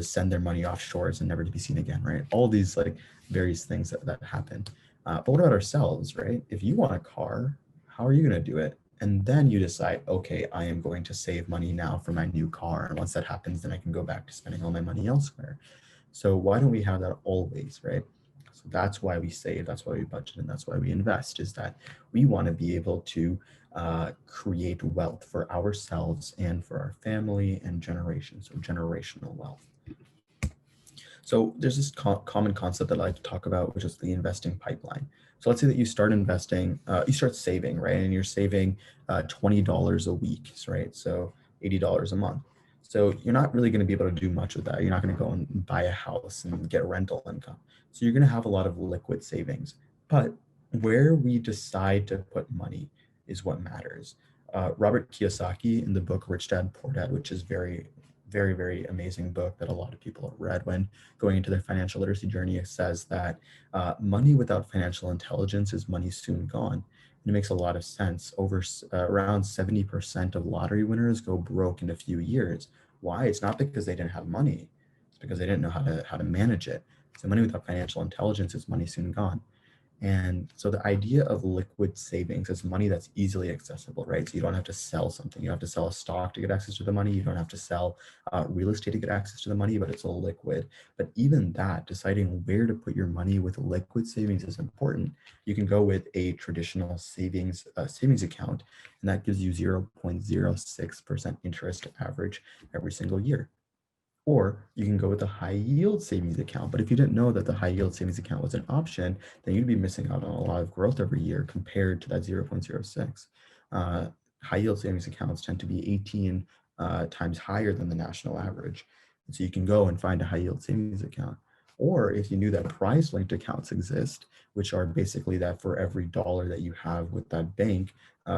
send their money offshores and never to be seen again, right? All these like various things that happen. But what about ourselves, right? If you want a car, how are you going to do it? And then you decide, okay, I am going to save money now for my new car. And once that happens, then I can go back to spending all my money elsewhere. So why don't we have that always, right? So that's why we save, that's why we budget, and that's why we invest, is that we want to be able to create wealth for ourselves and for our family and generations, so generational wealth. So there's this common concept that I like to talk about, which is the investing pipeline. So let's say that you start investing, you start saving, right? And you're saving $20 a week, right? So $80 a month. So you're not really going to be able to do much with that. You're not going to go and buy a house and get rental income. So you're going to have a lot of liquid savings. But where we decide to put money is what matters. Robert Kiyosaki, in the book Rich Dad, Poor Dad, which is very, very amazing book that a lot of people have read when going into their financial literacy journey, it says that money without financial intelligence is money soon gone. And it makes a lot of sense. Around 70% of lottery winners go broke in a few years. Why? It's not because they didn't have money. It's because they didn't know how to manage it. So money without financial intelligence is money soon gone. And so the idea of liquid savings is money that's easily accessible, right? So you don't have to sell something. You don't have to sell a stock to get access to the money. You don't have to sell real estate to get access to the money, but it's all liquid. But even that, deciding where to put your money with liquid savings is important. You can go with a traditional savings account, and that gives you 0.06% interest average every single year. Or you can go with a high yield savings account. But if you didn't know that the high yield savings account was an option, then you'd be missing out on a lot of growth every year compared to that 0.06. High yield savings accounts tend to be 18 times higher than the national average. And so you can go and find a high yield savings account. Or if you knew that price linked accounts exist, which are basically that for every dollar that you have with that bank,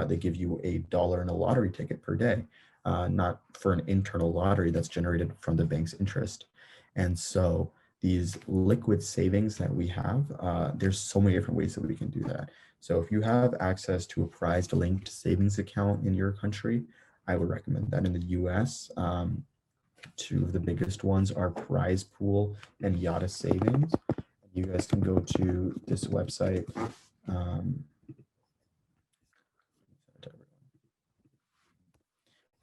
they give you $1 in a lottery ticket per day. Not for an internal lottery that's generated from the bank's interest. And so these liquid savings that we have, there's so many different ways that we can do that. So if you have access to a prized linked savings account in your country, I would recommend that. In the US, two of the biggest ones are Prize Pool and Yada Savings. You guys can go to this website. You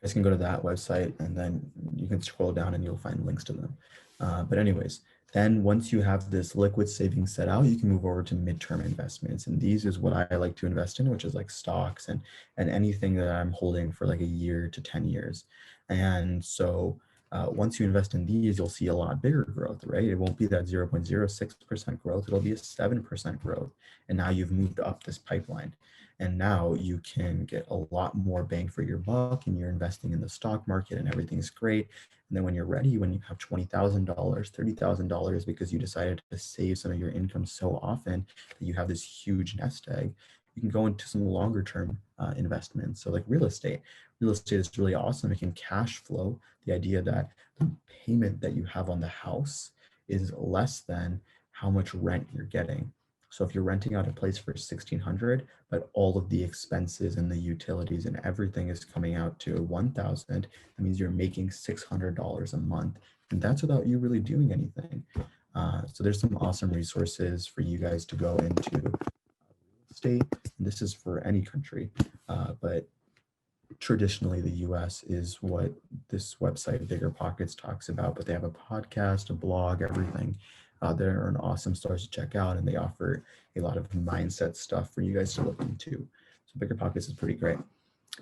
guys can go to that website and then you can scroll down and you'll find links to them. But anyways, then once you have this liquid savings set out, you can move over to midterm investments. And these is what I like to invest in, which is like stocks and anything that I'm holding for like a year to 10 years. And so once you invest in these, you'll see a lot bigger growth, right? It won't be that 0.06% growth, it'll be a 7% growth. And now you've moved up this pipeline. And now you can get a lot more bang for your buck and you're investing in the stock market and everything's great. And then when you're ready, when you have $20,000, $30,000, because you decided to save some of your income so often that you have this huge nest egg, you can go into some longer term investments. So like real estate. Real estate is really awesome. It can cash flow. The idea that the payment that you have on the house is less than how much rent you're getting. So if you're renting out a place for $1,600, but all of the expenses and the utilities and everything is coming out to $1,000, that means you're making $600 a month. And that's without you really doing anything. So there's some awesome resources for you guys to go into real estate. And this is for any country, but traditionally the US is what this website, Bigger Pockets, talks about, but they have a podcast, a blog, everything. They're an awesome source to check out, and they offer a lot of mindset stuff for you guys to look into. So Bigger Pockets is pretty great.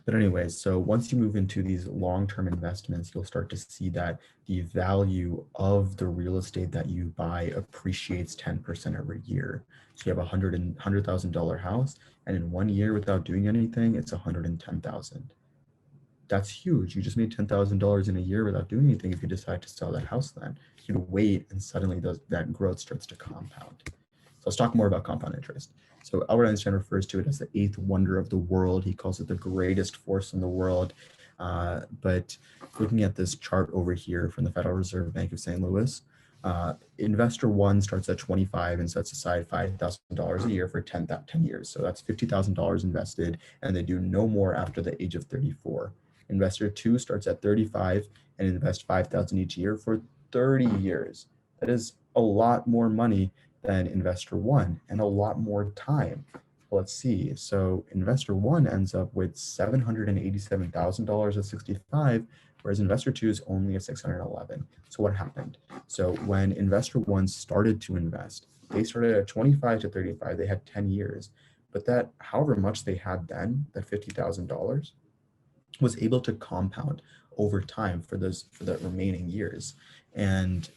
But anyways, so once you move into these long-term investments, you'll start to see that the value of the real estate that you buy appreciates 10% every year. So you have a $100,000 house, and in 1 year without doing anything, it's 110,000. That's huge. You just made $10,000 in a year without doing anything if you decide to sell that house then. You wait and suddenly that growth starts to compound. So let's talk more about compound interest. So Albert Einstein refers to it as the eighth wonder of the world. He calls it the greatest force in the world. But looking at this chart over here from the Federal Reserve Bank of St. Louis, investor one starts at 25 and sets aside $5,000 a year for 10 years. So that's $50,000 invested, and they do no more after the age of 34. Investor two starts at 35 and invest 5,000 each year for 30 years. That is a lot more money than investor one and a lot more time. Let's see. So investor one ends up with $787,000 at 65, whereas investor two is only at 611. So what happened? So when investor one started to invest, they started at 25 to 35. They had 10 years, but that however much they had then, that $50,000, was able to compound over time for the remaining years. And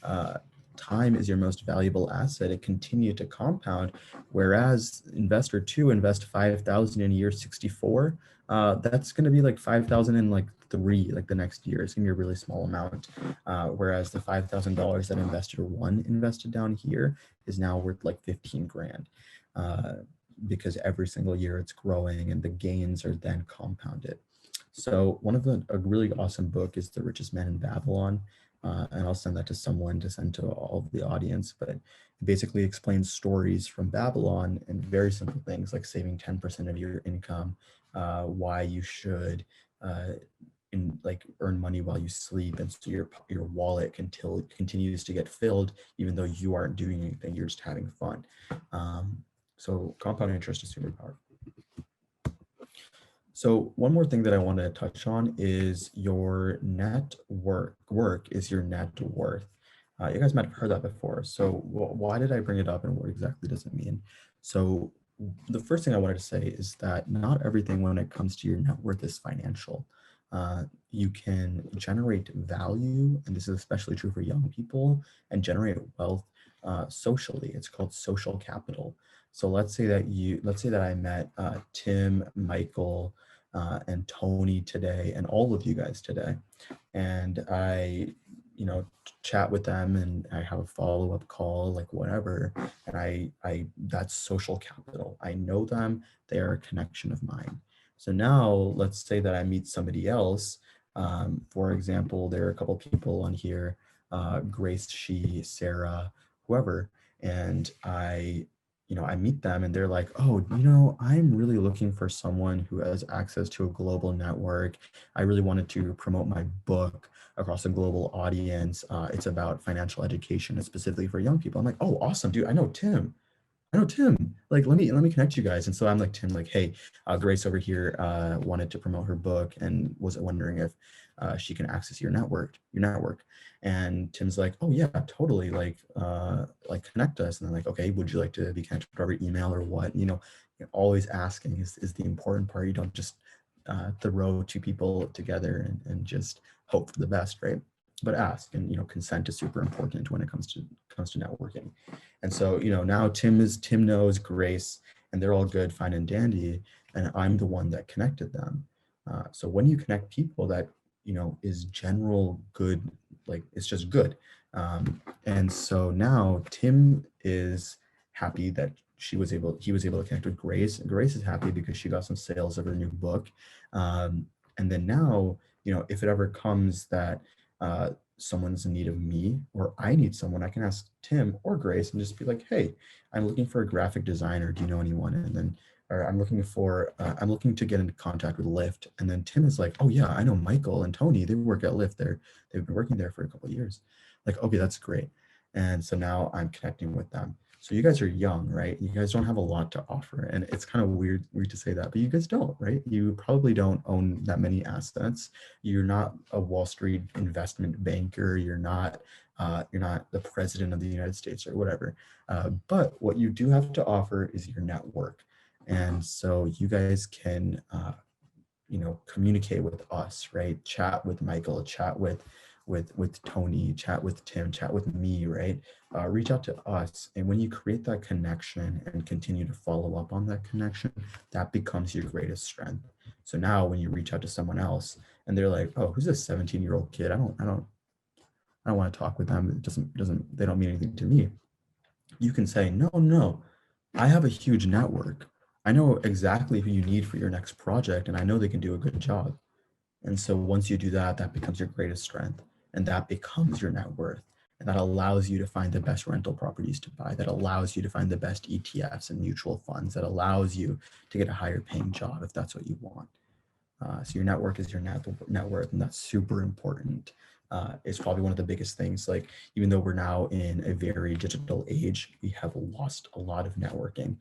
time is your most valuable asset. It continued to compound, whereas investor two invest 5,000 in year 64. That's going to be like 5,000 in like the next year. It's going to be a really small amount. Whereas the $5,000 that investor one invested down here is now worth like 15 grand. Because every single year it's growing and the gains are then compounded. So a really awesome book is The Richest Man in Babylon. And I'll send that to someone to send to all of the audience, but it basically explains stories from Babylon and very simple things like saving 10% of your income, why you should earn money while you sleep, and so your wallet continues to get filled even though you aren't doing anything, you're just having fun. So compound interest is super powerful. So one more thing that I want to touch on is your net worth. Work is your net worth. You guys might have heard that before. So why did I bring it up and what exactly does it mean? So the first thing I wanted to say is that not everything when it comes to your net worth is financial. You can generate value, and this is especially true for young people, and generate wealth socially. It's called social capital. So let's say that I met Tim, Michael, and Tony today, and all of you guys today, and I, chat with them, and I have a follow-up call, like whatever, and I that's social capital. I know them; they are a connection of mine. So now let's say that I meet somebody else. For example, there are a couple people on here, Grace, Sarah, whoever, and I I meet them and they're like, oh, I'm really looking for someone who has access to a global network. I really wanted to promote my book across a global audience. It's about financial education, and specifically for young people. I'm like, oh, awesome, dude. I know Tim. Like, let me connect you guys. And so I'm like, Tim, like, hey, Grace over here wanted to promote her book and was wondering if she can access your network. And Tim's like, oh yeah, totally. Like connect us. And I'm like, okay, would you like to be connected over email or what? Always asking is the important part. You don't just throw two people together and just hope for the best, right? But ask, and consent is super important when it comes to networking. And so now Tim knows Grace, and they're all good, fine and dandy, and I'm the one that connected them. So when you connect people that is general good, like it's just good. And so now Tim is happy that he was able to connect with Grace. Grace is happy because she got some sales of her new book. And then now, if it ever comes that someone's in need of me or I need someone, I can ask Tim or Grace and just be like, hey, I'm looking for a graphic designer. Do you know anyone? And then, or I'm looking to get into contact with Lyft. And then Tim is like, oh yeah, I know Michael and Tony. They work at Lyft. They've been working there for a couple of years. Like, okay, that's great. And so now I'm connecting with them. So you guys are young, right? You guys don't have a lot to offer. And it's kind of weird to say that, but you guys don't, right? You probably don't own that many assets. You're not a Wall Street investment banker. You're not the president of the United States or whatever. But what you do have to offer is your network. And so you guys can, communicate with us, right? Chat with Michael, chat with Tony, chat with Tim, chat with me, right? Reach out to us. And when you create that connection and continue to follow up on that connection, that becomes your greatest strength. So now when you reach out to someone else and they're like, oh, who's this 17-year-old kid? I don't want to talk with them. They don't mean anything to me. You can say, no, I have a huge network. I know exactly who you need for your next project, and I know they can do a good job. And so once you do that, that becomes your greatest strength, and that becomes your net worth. And that allows you to find the best rental properties to buy, that allows you to find the best ETFs and mutual funds, that allows you to get a higher paying job if that's what you want. So your network is your net worth, and that's super important. It's probably one of the biggest things. Like, even though we're now in a very digital age, we have lost a lot of networking,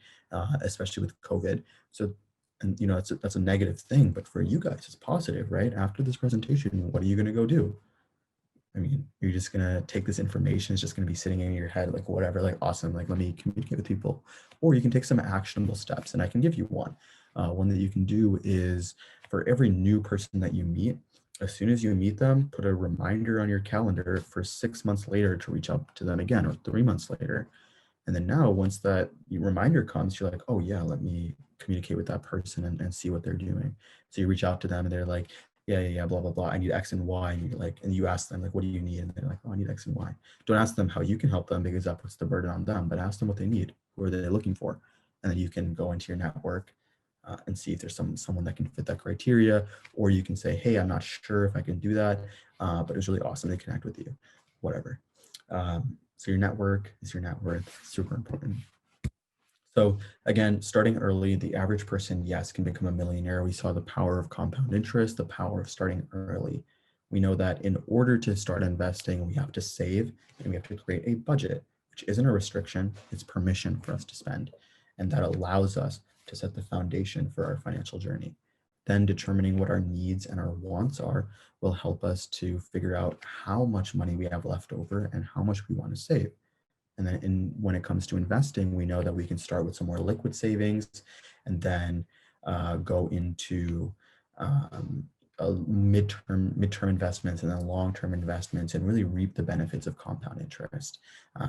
especially with COVID. So, and that's a negative thing, but for you guys, it's positive, right? After this presentation, what are you going to go do? I mean, you're just going to take this information. It's just going to be sitting in your head, like, whatever, like, awesome. Like, let me communicate with people. Or you can take some actionable steps, and I can give you one. One that you can do is, for every new person that you meet, as soon as you meet them, put a reminder on your calendar for 6 months later to reach out to them again, or 3 months later. And then now, once that reminder comes, you're like, oh yeah, let me communicate with that person and see what they're doing. So you reach out to them and they're like, yeah, blah, blah, blah. I need X and Y. And you're like, and you ask them, like, what do you need? And they're like, oh, I need X and Y. Don't ask them how you can help them, because that puts the burden on them, but ask them what they need. Who are they looking for? And then you can go into your network and see if there's someone that can fit that criteria, or you can say, hey, I'm not sure if I can do that, but it was really awesome to connect with you, whatever. So your network is your net worth, super important. So again, starting early, the average person, yes, can become a millionaire. We saw the power of compound interest, the power of starting early. We know that in order to start investing, we have to save and we have to create a budget, which isn't a restriction, it's permission for us to spend. And that allows us to set the foundation for our financial journey. Then determining what our needs and our wants are will help us to figure out how much money we have left over and how much we want to save. And then when it comes to investing, we know that we can start with some more liquid savings and then go into midterm investments and then long-term investments and really reap the benefits of compound interest.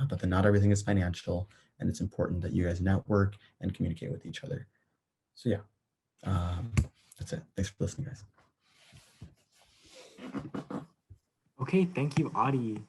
But then not everything is financial, and it's important that you guys network and communicate with each other. So yeah, that's it. Thanks for listening, guys. Okay, thank you, Adi.